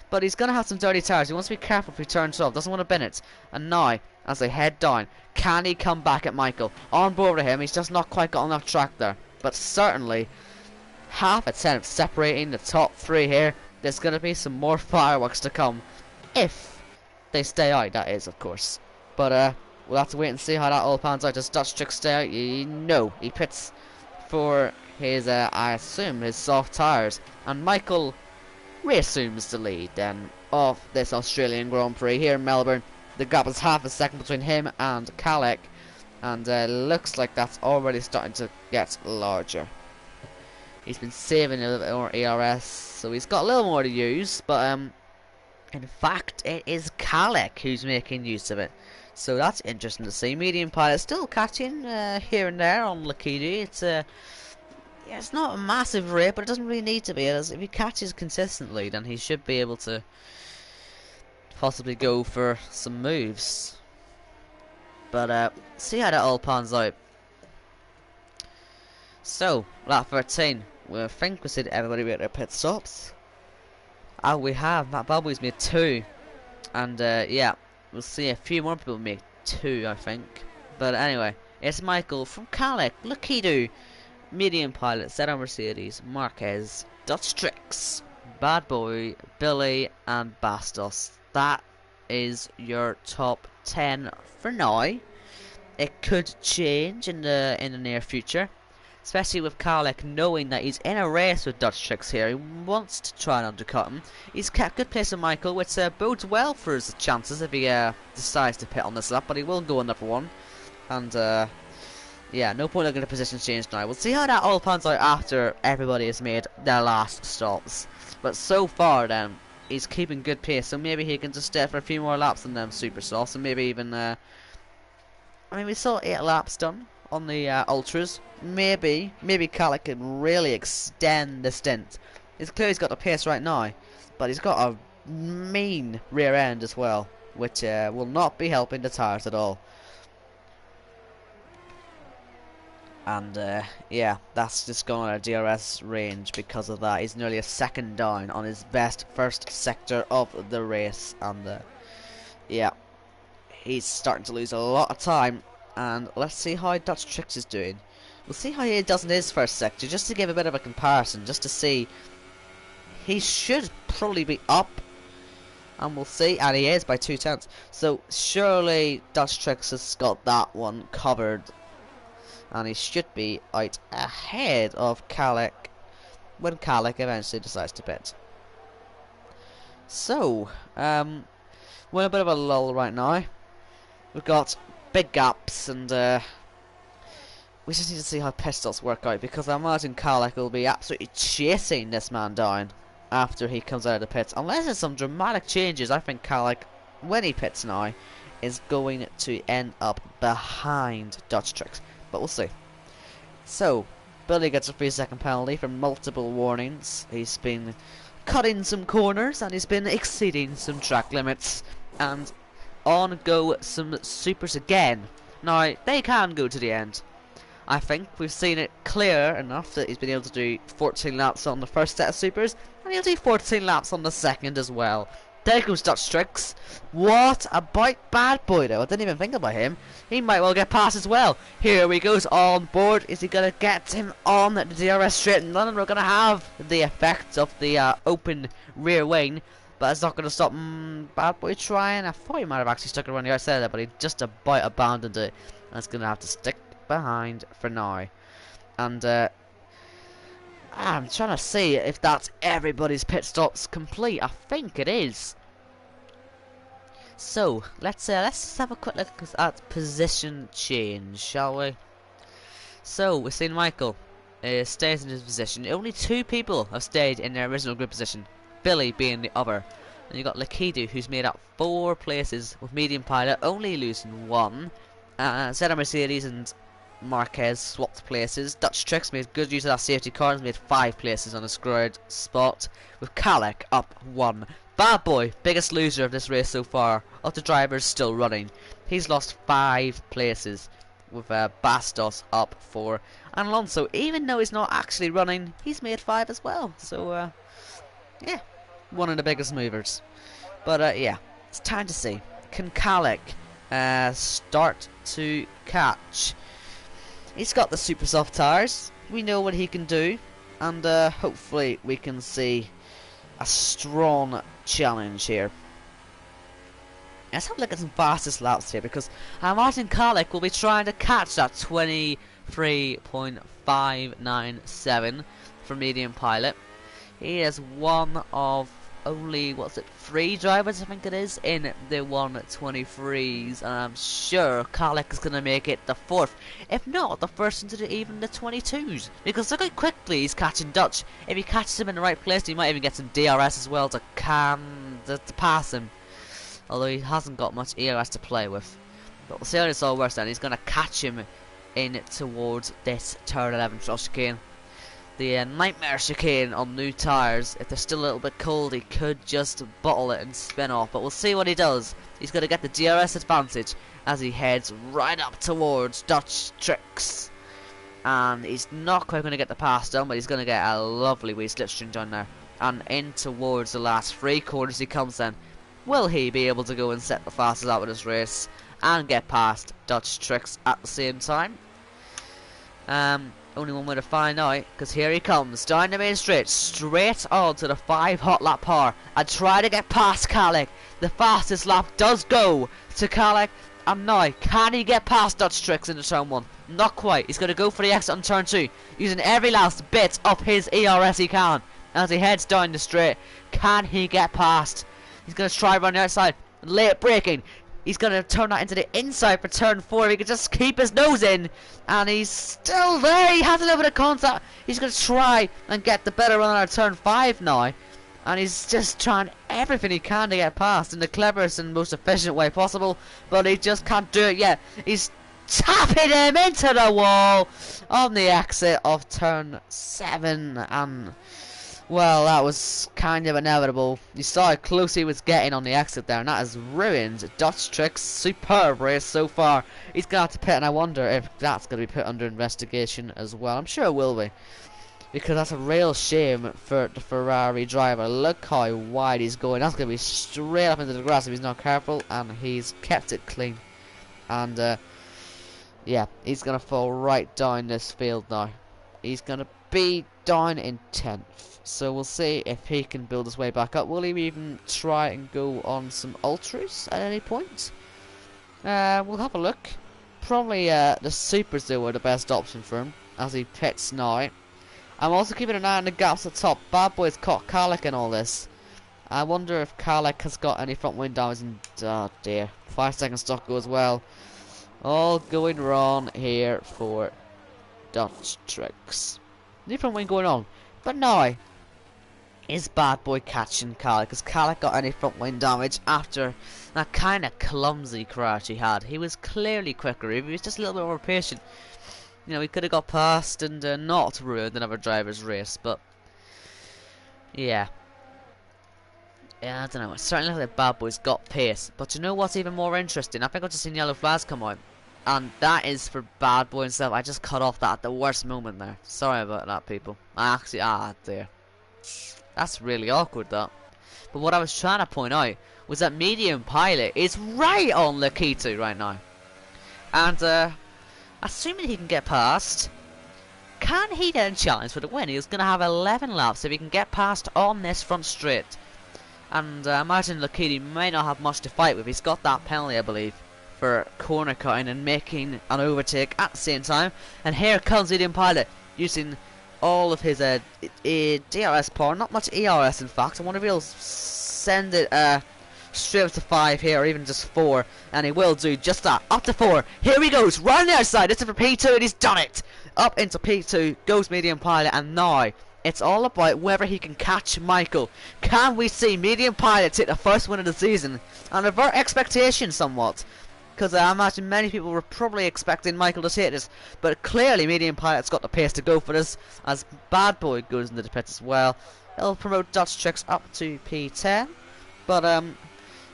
but he's going to have some dirty tyres. He wants to be careful if he turns off, doesn't want to bin it. And now, as they head down, can he come back at Michael? On board with him, he's just not quite got enough track there, but certainly half a tenth separating the top three here. There's going to be some more fireworks to come, if they stay out, that is, of course. But we'll have to wait and see how that all pans out. Does Dutch Trick stay out? No, he pits for his, I assume, his soft tyres. And Michael reassumes the lead then of this Australian Grand Prix here in Melbourne. The gap is half a second between him and Kalik, and looks like that's already starting to get larger. He's been saving a little bit more ERS, so he's got a little more to use, but in fact it is Kalik who's making use of it. So that's interesting to see. Medium pilot still catching here and there on Lakidu. It's not a massive rate, but it doesn't really need to be. If he catches consistently, then he should be able to possibly go for some moves. But see how that all pans out. So, lap 13. We think we said everybody at their pit stops. Oh, we have. Matt Balbury's made 2. And yeah, we'll see a few more people make 2, I think. But anyway, it's Michael from Kalik, Lakidu, Medium Pilot, Zeta Mercedes, Marquez, Dutch Tricks, Bad Boy, Billy, and Bastos. That is your top 10 for now. It could change in the near future, especially with Kalik knowing that he's in a race with Dutch Tricks here. He wants to try and undercut him. He's kept good pace with Michael, which bodes well for his chances if he decides to pit on this lap, but he will go on number 1. And yeah, no point looking at position change now. We'll see how that all pans out after everybody has made their last stops. But so far then, he's keeping good pace, so maybe he can just stay for a few more laps than them super softs, and maybe even I mean, we saw 8 laps done on the ultras. Maybe Kalik can really extend the stint. He's clearly got the pace right now, but he's got a mean rear end as well, which will not be helping the tyres at all. And yeah, that's just gone out of DRS range because of that. He's nearly a second down on his best first sector of the race, and yeah, he's starting to lose a lot of time. And let's see how Dutch Tricks is doing. We'll see how he does in his first sector, just to give a bit of a comparison, just to see. He should probably be up, and we'll see, and he is by 2/10. So surely Dutch Tricks has got that one covered, and he should be out ahead of Kalik when Kalik eventually decides to pit. So we're in a bit of a lull right now. We've got big gaps, and we just need to see how pit stops work out, because I imagine Kalik will be absolutely chasing this man down after he comes out of the pits. Unless there's some dramatic changes, I think Kalik, when he pits now, is going to end up behind Dutch Tricks. But we'll see. So, Billy gets a 3-second penalty for multiple warnings. He's been cutting some corners, and he's been exceeding some track limits. And on go some supers again. Now, they can go to the end. I think we've seen it clear enough that he's been able to do 14 laps on the first set of supers, and he'll do 14 laps on the second as well. There goes Dutch Tricks. What about Bad Boy though? I didn't even think about him. He might well get past as well. Here he goes on board. Is he going to get him on the DRS straight in London? We're going to have the effect of the open rear wing. But it's not going to stop Bad Boy trying. I thought he might have actually stuck around the outside there, but he just about abandoned it. And it's going to have to stick behind for now. And I'm trying to see if that's everybody's pit stops complete. I think it is. So let's have a quick look at position change, shall we? So we're seeing Michael stays in his position. Only 2 people have stayed in their original grid position, Billy being the other. And you got Lakidu, who's made up 4 places with medium pilot, only losing 1. Zeta Mercedes and Marquez swapped places. Dutch Tricks made good use of that safety car and made 5 places on a squared spot, with Kalek up 1. Bad Boy, biggest loser of this race so far, of the drivers still running. He's lost 5 places, with Bastos up 4. And Alonso, even though he's not actually running, he's made 5 as well. So, yeah, one of the biggest movers. But, yeah, it's time to see. Can Kalek start to catch? He's got the super soft tires. We know what he can do. And hopefully we can see a strong challenge here. Let's have a look at some fastest laps here, because Martin Kalek will be trying to catch that 23.597 for medium pilot. He is one of only, what's it, 3 drivers, I think it is, in the 123s, and I'm sure Kalek is going to make it the 4th, if not the first into even the 22s, because look how quickly he's catching Dutch. If he catches him in the right place, he might even get some DRS as well to pass him, although he hasn't got much ERS to play with. But we'll see how this all works then. He's going to catch him in towards this turn 11 chicane. The nightmare chicane on new tyres. If they're still a little bit cold, he could just bottle it and spin off, but we'll see what he does. He's going to get the DRS advantage as he heads right up towards Dutch Tricks, and he's not quite going to get the pass done, but he's going to get a lovely wee slipstream down there, and in towards the last 3 corners he comes then. Will he be able to go and set the fastest out of this race and get past Dutch Tricks at the same time? Only one way to find out, because here he comes down the main straight on to the 5 hot lap par, and try to get past Kalek. The fastest lap does go to Kalek, and now can he get past Dutch Tricks into turn 1? Not quite. He's going to go for the exit on turn 2, using every last bit of his ERS he can as he heads down the straight. Can he get past? He's going to try around the outside, late braking. He's going to turn that into the inside for turn 4. If he can just keep his nose in. And he's still there. He has a little bit of contact. He's going to try and get the better run out of turn 5 now. And he's just trying everything he can to get past in the cleverest and most efficient way possible. But he just can't do it yet. He's tapping him into the wall on the exit of turn 7. And well, that was kind of inevitable. You saw how close he was getting on the exit there, and that has ruined Dutch Tricks' superb race so far. He's going to have to pit, and I wonder if that's going to be put under investigation as well. I'm sure it will be, because that's a real shame for the Ferrari driver. Look how wide he's going. That's going to be straight up into the grass if he's not careful, and he's kept it clean. And yeah, he's going to fall right down this field now. He's going to be down in 10th. So we'll see if he can build his way back up. Will he even try and go on some ultras at any point? We'll have a look. Probably the supers though are the best option for him as he pits now. I'm also keeping an eye on the gaps at the top. Bad Boy's caught Kalek in all this. I wonder if Kalek has got any front wing damage. And oh dear, 5 second stock go as well. All going wrong here for Dutch Tricks. New front wing going on, but now is Bad Boy catching Kalek? Because Kalek got any front wing damage after that kind of clumsy crash he had. He was clearly quicker. If he was just a little bit more patient, you know, he could have got past and not ruined another driver's race. But yeah, I don't know. It certainly looks like Bad Boy's got pace. But you know what's even more interesting? I think I've just seen yellow flags come out, and that is for Bad Boy himself. I just cut off that at the worst moment there. Sorry about that, people. I actually, dear. That's really awkward, that. But what I was trying to point out was that Medium Pilot is right on Lakitu right now. And assuming he can get past, can he then challenge for the win? He's going to have 11 laps if he can get past on this front straight. And I imagine Lakitu may not have much to fight with. He's got that penalty, I believe, for corner cutting and making an overtake at the same time. And here comes Medium Pilot using all of his DRS power. Not much ERS, in fact. I wonder if he'll send it straight up to 5 here, or even just 4. And he will do just that. Up to 4. Here he goes. Round the outside. This is for P2, and he's done it. Up into P2 goes Medium Pilot, and now it's all about whether he can catch Michael. Can we see Medium Pilot take the first win of the season and avert expectations somewhat? Because I imagine many people were probably expecting Michael to take this, but clearly Medium Pilot's got the pace to go for this, as Bad Boy goes into the pits as well. He'll promote Dutch Tricks up to P10, but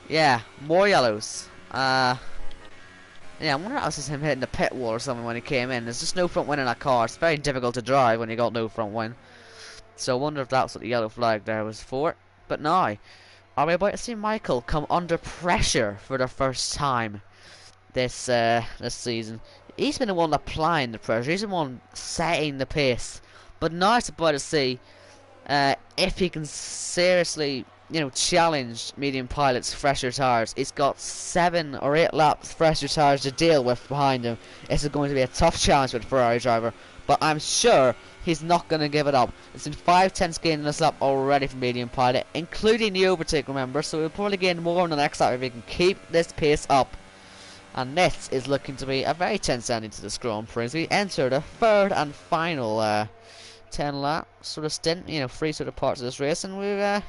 yeah, more yellows. Yeah, I wonder if that was just him hitting the pit wall or something when he came in. There's just no front wing in that car. It's very difficult to drive when you got no front wing. So I wonder if that's what the yellow flag there was for. But now, are we about to see Michael come under pressure for the first time this season? He's been the one applying the pressure. He's the one setting the pace. But now it's about to see if he can seriously, challenge Medium Pilot's fresher tires. He's got 7 or 8 laps fresher tires to deal with behind him. This is going to be a tough challenge for the Ferrari driver, but I'm sure he's not going to give it up. It's been 5/10 gain in this lap already for Medium Pilot, including the overtake, remember, so he'll probably gain more on the next lap if he can keep this pace up. And this is looking to be a very tense ending to this Grand Prix as we enter the third and final 10 lap sort of stint, 3 sort of parts of this race, and we're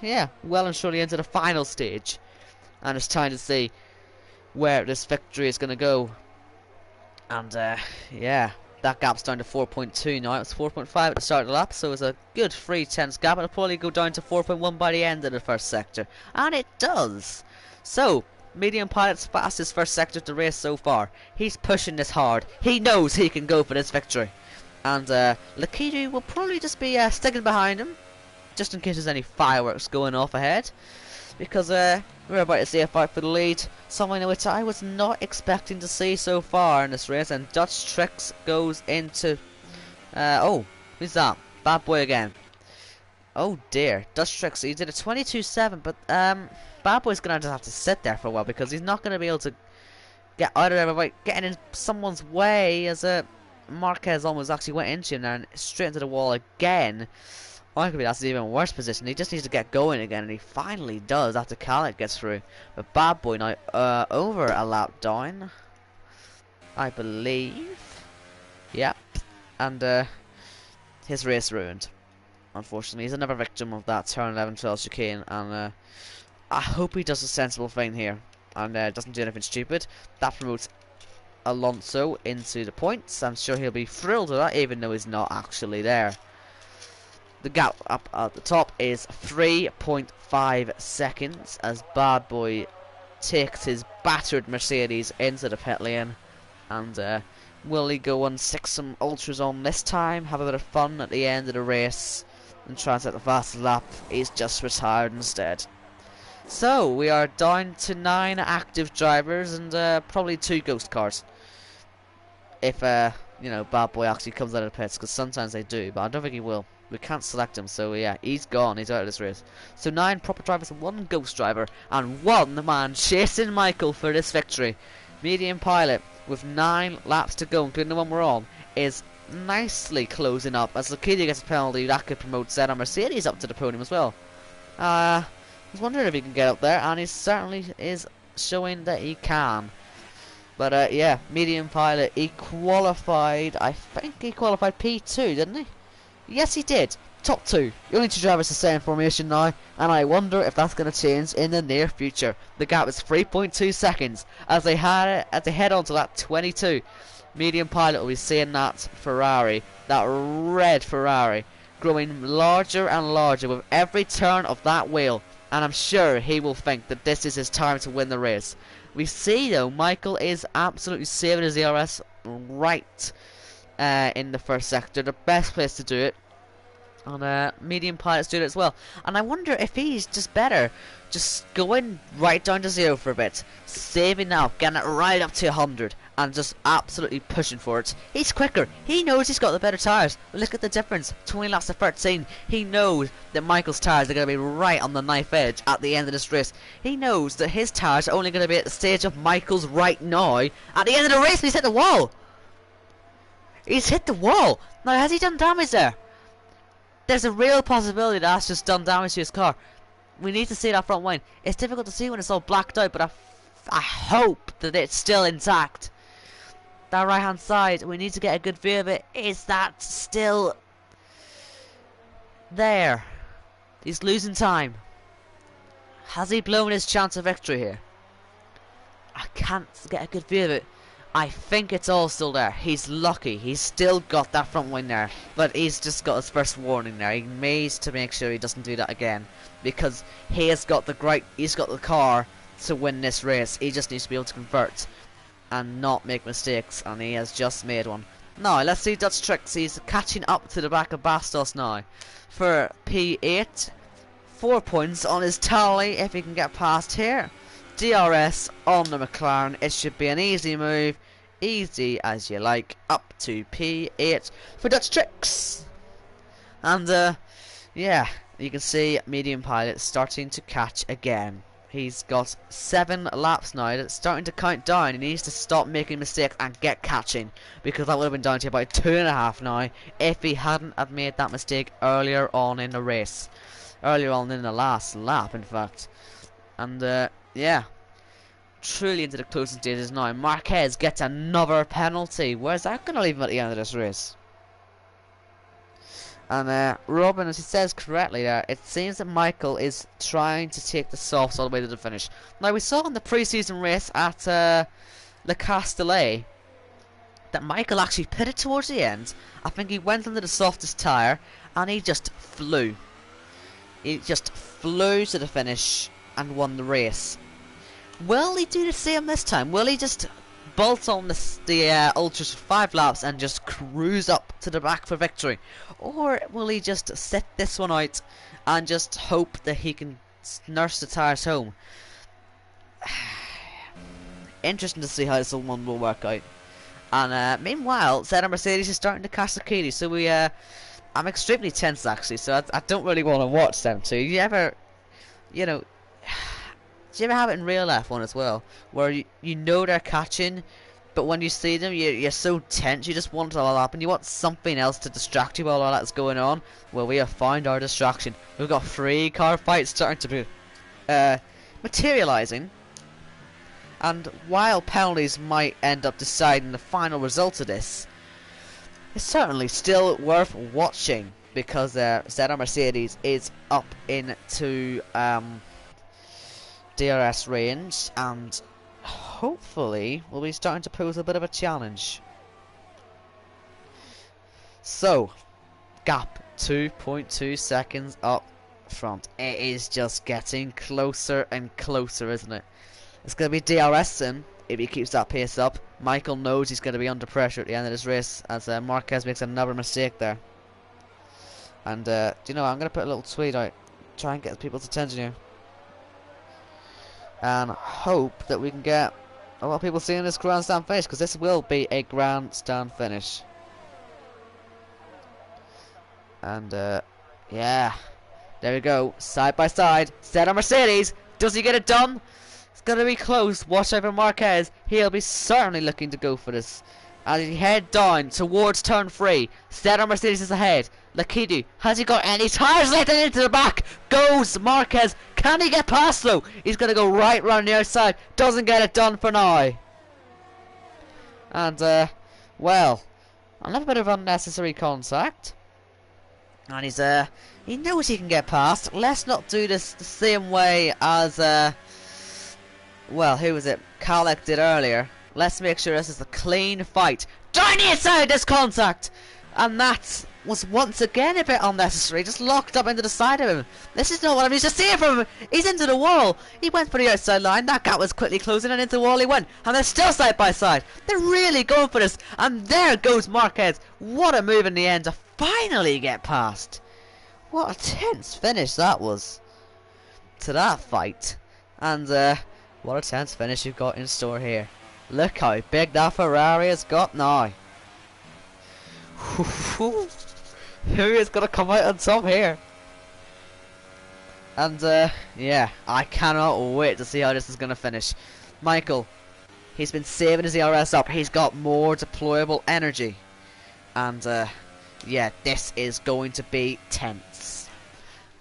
well and surely into the final stage, and it's time to see where this victory is going to go. And yeah, that gap's down to 4.2 now. It was 4.5 at the start of the lap, so it's a good 3/10 gap. It'll probably go down to 4.1 by the end of the first sector, and it does. So Medium Pilot's fastest first sector of the race so far. He's pushing this hard. He knows he can go for this victory. And Lakitu will probably just be sticking behind him, just in case there's any fireworks going off ahead, because we're about to see a fight for the lead, something which I was not expecting to see so far in this race. And Dutch Tricks goes into oh, who's that? Bad Boy again. Oh dear, Dutch Tricks, he did a 22.7, but Bad Boy's gonna just have to sit there for a while, because he's not gonna be able to get out of there without getting in someone's way, as Marquez almost actually went into him and straight into the wall again. Arguably that's an even worse position. He just needs to get going again, and he finally does after Khaled gets through. But Bad Boy now over a lap down, I believe. Yep. And his race ruined, unfortunately. He's another victim of that turn 11-12 chicane, and I hope he does a sensible thing here and doesn't do anything stupid. That promotes Alonso into the points. I'm sure he'll be thrilled with that, even though he's not actually there. The gap up at the top is 3.5 seconds as Bad Boy takes his battered Mercedes into the pit lane. And will he go and stick some ultras on this time, have a bit of fun at the end of the race and try and set the fastest lap? He's just retired instead. So we are down to 9 active drivers and probably 2 ghost cars. If Bad Boy actually comes out of the pits, because sometimes they do, but I don't think he will. We can't select him, so yeah, he's gone. He's out of this race. So 9 proper drivers and 1 ghost driver, and 1 man chasing Michael for this victory. Medium Pilot, with 9 laps to go, including the one we're on, is nicely closing up. As Lakitu gets a penalty, that could promote Zeta Mercedes up to the podium as well. I was wondering if he can get up there, and he certainly is showing that he can. But yeah, Medium Pilot, he qualified, I think he qualified P2, didn't he? Yes, he did. Top 2. The only 2 drivers the same formation now, and I wonder if that's going to change in the near future. The gap is 3.2 seconds as they head on to lap 22. Medium Pilot will be seeing that Ferrari, that red Ferrari, growing larger and larger with every turn of that wheel, and I'm sure he will think that this is his time to win the race. We see though, Michael is absolutely saving his ERS right in the first sector, the best place to do it. And medium pilots do it as well. And I wonder if he's just better just going right down to 0 for a bit, saving now, getting it right up to 100, and just absolutely pushing for it. He's quicker. He knows he's got the better tyres. Look at the difference. 20 laps to 13. He knows that Michael's tyres are going to be right on the knife edge at the end of this race. He knows that his tyres are only going to be at the stage of Michael's right now at the end of the race. He's hit the wall. He's hit the wall. Now, has he done damage there? There's a real possibility that that's just done damage to his car. We need to see that front wing. It's difficult to see when it's all blacked out, but I hope that it's still intact. That right hand side, we need to get a good view of it. Is that still there? He's losing time. Has he blown his chance of victory here? I can't get a good view of it. I think it's all still there. He's lucky. He's still got that front wing there. But he's just got his first warning there. He needs to make sure he doesn't do that again. Because he has got he's got the car to win this race. He just needs to be able to convert and not make mistakes. And he has just made one. Now, let's see Dutch Tricks. He's catching up to the back of Bastos now. For P8. 4 points on his tally if he can get past here. DRS on the McLaren. It should be an easy move, easy as you like, up to P8 for Dutch Tricks. And yeah, you can see medium pilot starting to catch again. He's got 7 laps now. It's starting to count down. He needs to stop making mistakes and get catching, because that would have been down to about 2.5 now if he hadn't have made that mistake earlier on in the race, earlier on in the last lap in fact. And yeah, truly into the closing stages now. Marquez gets another penalty. Where's that going to leave him at the end of this race? And Robin, as he says correctly there, it seems that Michael is trying to take the softs all the way to the finish. Now, we saw in the pre-season race at Le Castellet that Michael actually pitted towards the end. I think he went under the softest tyre and he just flew. He just flew to the finish and won the race. Will he do the same this time? Will he just bolt on the Ultras for 5 laps and just cruise up to the back for victory? Or will he just sit this one out and just hope that he can nurse the tyres home? Interesting to see how this one will work out. And meanwhile, Zeta Mercedes is starting to catch the Keely, so I'm extremely tense actually, so I don't really want to watch them two. You ever, you know, do you ever have it in real F1 as well, where you know they're catching, but when you see them, you're so tense, you just want it all up, and you want something else to distract you while all that's going on? Well, we have found our distraction. We've got 3 car fights starting to be materialising, and while penalties might end up deciding the final result of this, it's certainly still worth watching, because Zeta Mercedes is up into DRS range, and hopefully will be starting to pose a bit of a challenge. So, gap 2.2 seconds up front. It is just getting closer and closer, isn't it? It's going to be DRS soon if he keeps that pace up. Michael knows he's going to be under pressure at the end of this race as Marquez makes another mistake there. And do you know, I'm going to put a little tweet out, try and get people's attention here, and hope that we can get a lot of people seeing this grandstand finish, because this will be a grandstand finish. And yeah, there we go, side by side, Zeta Mercedes. Does he get it done? It's gonna be close. Watch out for Marquez. He'll be certainly looking to go for this as he head down towards turn 3. Zeta Mercedes is ahead. Lakidu, has he got any tyres left into the back? Goes Marquez. Can he get past though? He's going to go right round the outside. Doesn't get it done for now. And well, a little bit of unnecessary contact. And he knows he can get past. Let's not do this the same way as well, who was it? Kalek did earlier. Let's make sure this is a clean fight. Down the inside, this contact! And that was once again a bit unnecessary. Just locked up into the side of him. This is not what I'm used to seeing from him. He's into the wall. He went for the outside line. That gap was quickly closing, and into the wall he went. And they're still side by side. They're really going for this. And there goes Marquez. What a move in the end to finally get past. What a tense finish that was to that fight. And what a tense finish you've got in store here. Look how big that Ferrari has got now. Who is going to come out on top here? And yeah, I cannot wait to see how this is going to finish. Michael, he's been saving his ERS up. He's got more deployable energy. And yeah, this is going to be tense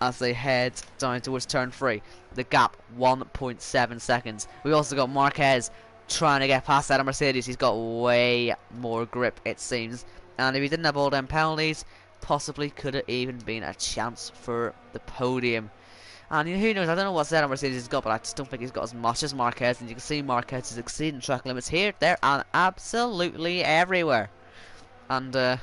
as they head down towards turn 3. The gap 1.7 seconds. We also got Marquez trying to get past that Mercedes. He's got way more grip, it seems. And if he didn't have all them penalties, possibly could have even been a chance for the podium. And who knows, I don't know what setup Mercedes has got, but I just don't think he's got as much as Marquez. And you can see Marquez is exceeding track limits here, there, and absolutely everywhere. And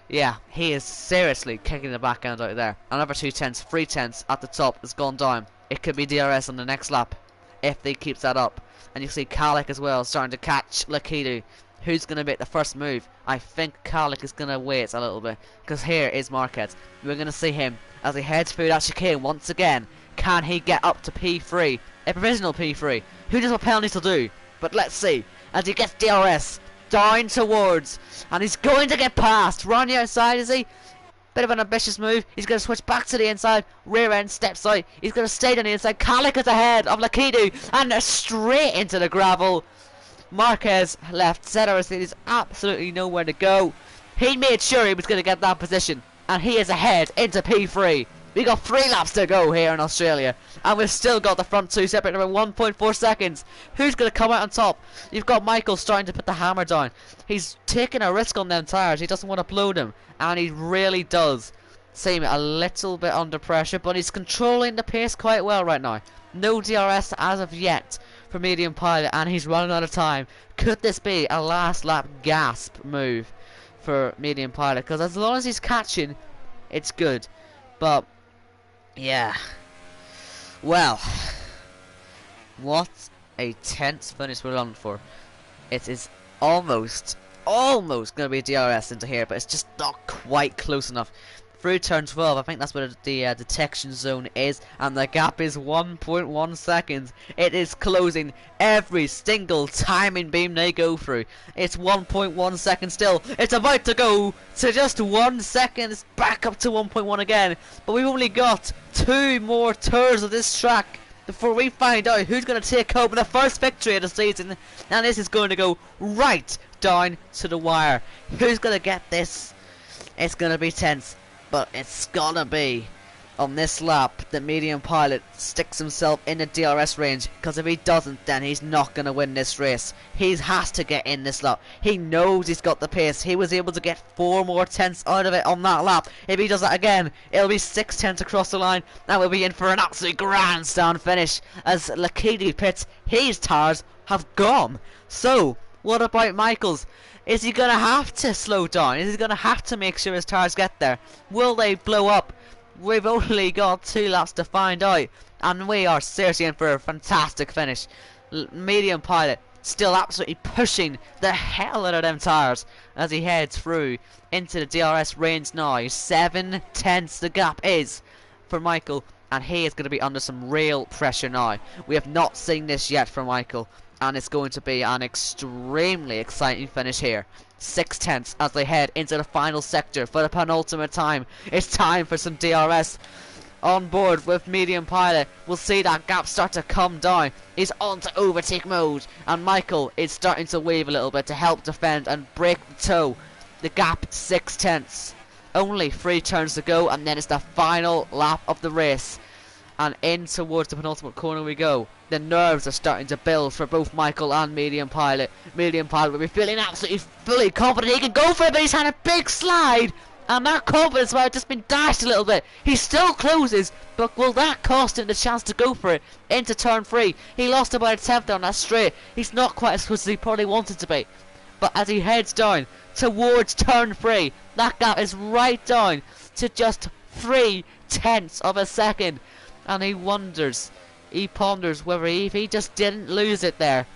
yeah, he is seriously kicking the back end out there. Another 2 tenths, 3 tenths at the top has gone down. It could be DRS on the next lap if they keeps that up. And you see Kalik as well starting to catch Lakitu. Who's going to make the first move? I think Kalik is going to wait a little bit, because here is Marquez. We're going to see him as he heads through that chicane once again. Can he get up to P3? A provisional P3. Who knows what penalties will do? But let's see. As he gets DRS down towards, and he's going to get past. Round the outside, is he? Bit of an ambitious move. He's going to switch back to the inside. Rear end steps out. He's going to stay on the inside. Kalik is ahead of Lakitu, and straight into the gravel. Marquez left Cedar. There's absolutely nowhere to go. He made sure he was going to get that position, and he is ahead into P3. We got 3 laps to go here in Australia, and we've still got the front 2 separated by 1.4 seconds. Who's going to come out on top? You've got Michael starting to put the hammer down. He's taking a risk on them tyres. He doesn't want to blow them, and he really does seem a little bit under pressure, but he's controlling the pace quite well right now. No DRS as of yet for Medium Pilot, and he's running out of time. Could this be a last lap gasp move for Medium Pilot? Because as long as he's catching, it's good. But yeah, well, what a tense finish we're on for. It is almost going to be DRS into here, but it's just not quite close enough. Through turn 12, I think that's where the detection zone is, and the gap is 1.1 seconds. It is closing every single timing beam they go through. It's 1.1 seconds still. It's about to go to just 1 second. It's back up to 1.1 again. But we've only got 2 more tours of this track before we find out who's going to take home the first victory of the season. And this is going to go right down to the wire. Who's going to get this? It's going to be tense. But it's gonna be on this lap the Medium Pilot sticks himself in the DRS range, because if he doesn't, then he's not gonna win this race. He has to get in this lap. He knows he's got the pace. He was able to get 4 more tenths out of it on that lap. If he does that again, it'll be 6 tenths across the line, and we'll be in for an absolute grandstand finish as Lakitu pits. His tyres have gone. So what about Michael's? Is he going to have to slow down? Is he going to have to make sure his tyres get there? Will they blow up? We've only got 2 laps to find out, and we are seriously in for a fantastic finish. Medium Pilot still absolutely pushing the hell out of them tyres as he heads through into the DRS range now. 7 tenths the gap is for Michael, and he is going to be under some real pressure now. We have not seen this yet from Michael, and it's going to be an extremely exciting finish here. 6 tenths as they head into the final sector for the penultimate time. It's time for some DRS on board with Medium Pilot. We'll see that gap start to come down. He's on to overtake mode, and Michael is starting to wave a little bit to help defend and break the toe. The gap 6 tenths. Only 3 turns to go, and then it's the final lap of the race. And in towards the penultimate corner we go. The nerves are starting to build for both Michael and Medium Pilot. Medium Pilot will be feeling absolutely fully confident he can go for it, but he's had a big slide, and that confidence might have just been dashed a little bit. He still closes, but will that cost him the chance to go for it into turn 3? He lost about a tenth on that straight. He's not quite as close as he probably wanted to be. But as he heads down towards turn 3, that gap is right down to just 3 tenths of a second. And he wonders, he ponders whether if he just didn't lose it there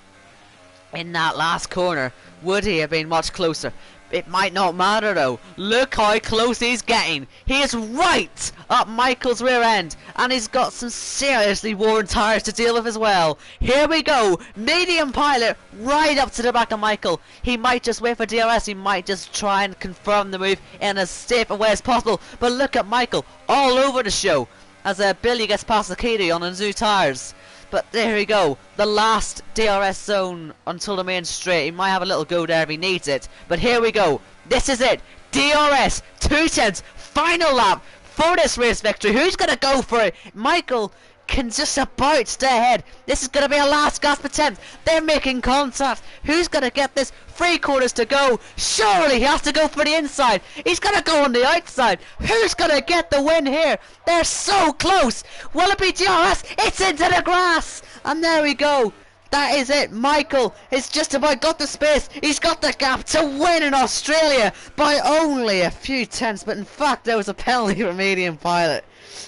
in that last corner, would he have been much closer? It might not matter though. Look how close he's getting. He is right up Michael's rear end, and he's got some seriously worn tyres to deal with as well. Here we go. Medium pilot right up to the back of Michael. He might just wait for DRS. He might just try and confirm the move in as safe a way as possible. But look at Michael all over the show as Billy gets past the Kidu on his new tyres. But there we go, the last DRS zone until the main straight. He might have a little go there if he needs it. But here we go, this is it. DRS, 2/10, final lap for this race victory. Who's going to go for it? Michael can just about stay ahead. This is going to be a last gasp attempt. They're making contact. Who's going to get this? 3 quarters to go. Surely he has to go for the inside. He's going to go on the outside. Who's going to get the win here? They're so close. Will it be DRS? It's into the grass. And there we go. That is it. Michael has just about got the space. He's got the gap to win in Australia by only a few tenths. But in fact, there was a penalty for medium pilot.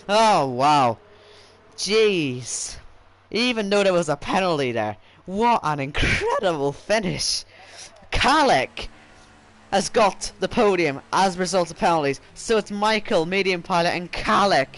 Oh, wow. Jeez. Even though there was a penalty there, what an incredible finish. Kalek has got the podium as a result of penalties. So it's Michael, medium pilot, and Kalek,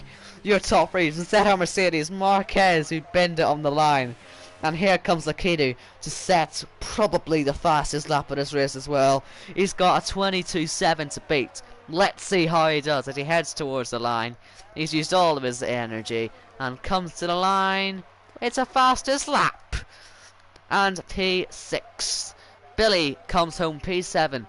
your top 3. Instead of Mercedes, Marquez, who bend it on the line. And here comes Lakidu to set probably the fastest lap of this race as well. He's got a 22.7 to beat. Let's see how he does as he heads towards the line. He's used all of his energy and comes to the line. It's a fastest lap. And P6. Billy comes home P7.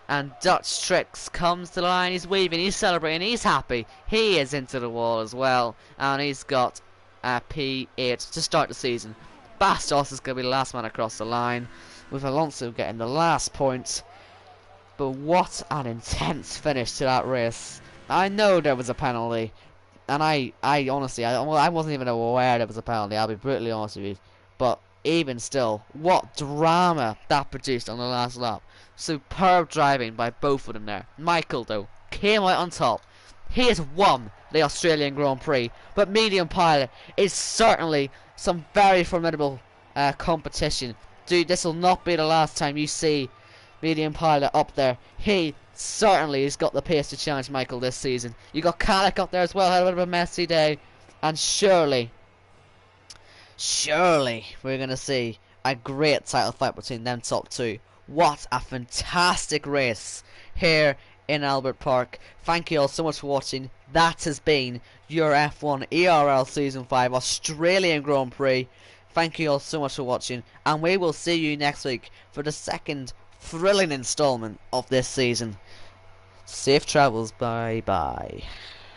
And Dutch Tricks comes to the line. He's weaving, he's celebrating, he's happy. He is into the wall as well. And he's got a P8 to start the season. Bastos is going to be the last man across the line, with Alonso getting the last point. But what an intense finish to that race. I know there was a penalty, and I honestly, I wasn't even aware there was a penalty, I'll be brutally honest with you. But even still, what drama that produced on the last lap. Superb driving by both of them there. Michael, though, came out on top. He has won the Australian Grand Prix, but medium pilot is certainly some very formidable competition. Dude, this will not be the last time you see medium pilot up there. He certainly has got the pace to challenge Michael this season. You got Kalek up there as well, had a bit of a messy day, and surely we're gonna see a great title fight between them top 2. What a fantastic race here in Albert Park. Thank you all so much for watching. That has been your F1 ERL Season 5 Australian Grand Prix. Thank you all so much for watching, and we will see you next week for the second thrilling installment of this season. Safe travels, bye bye.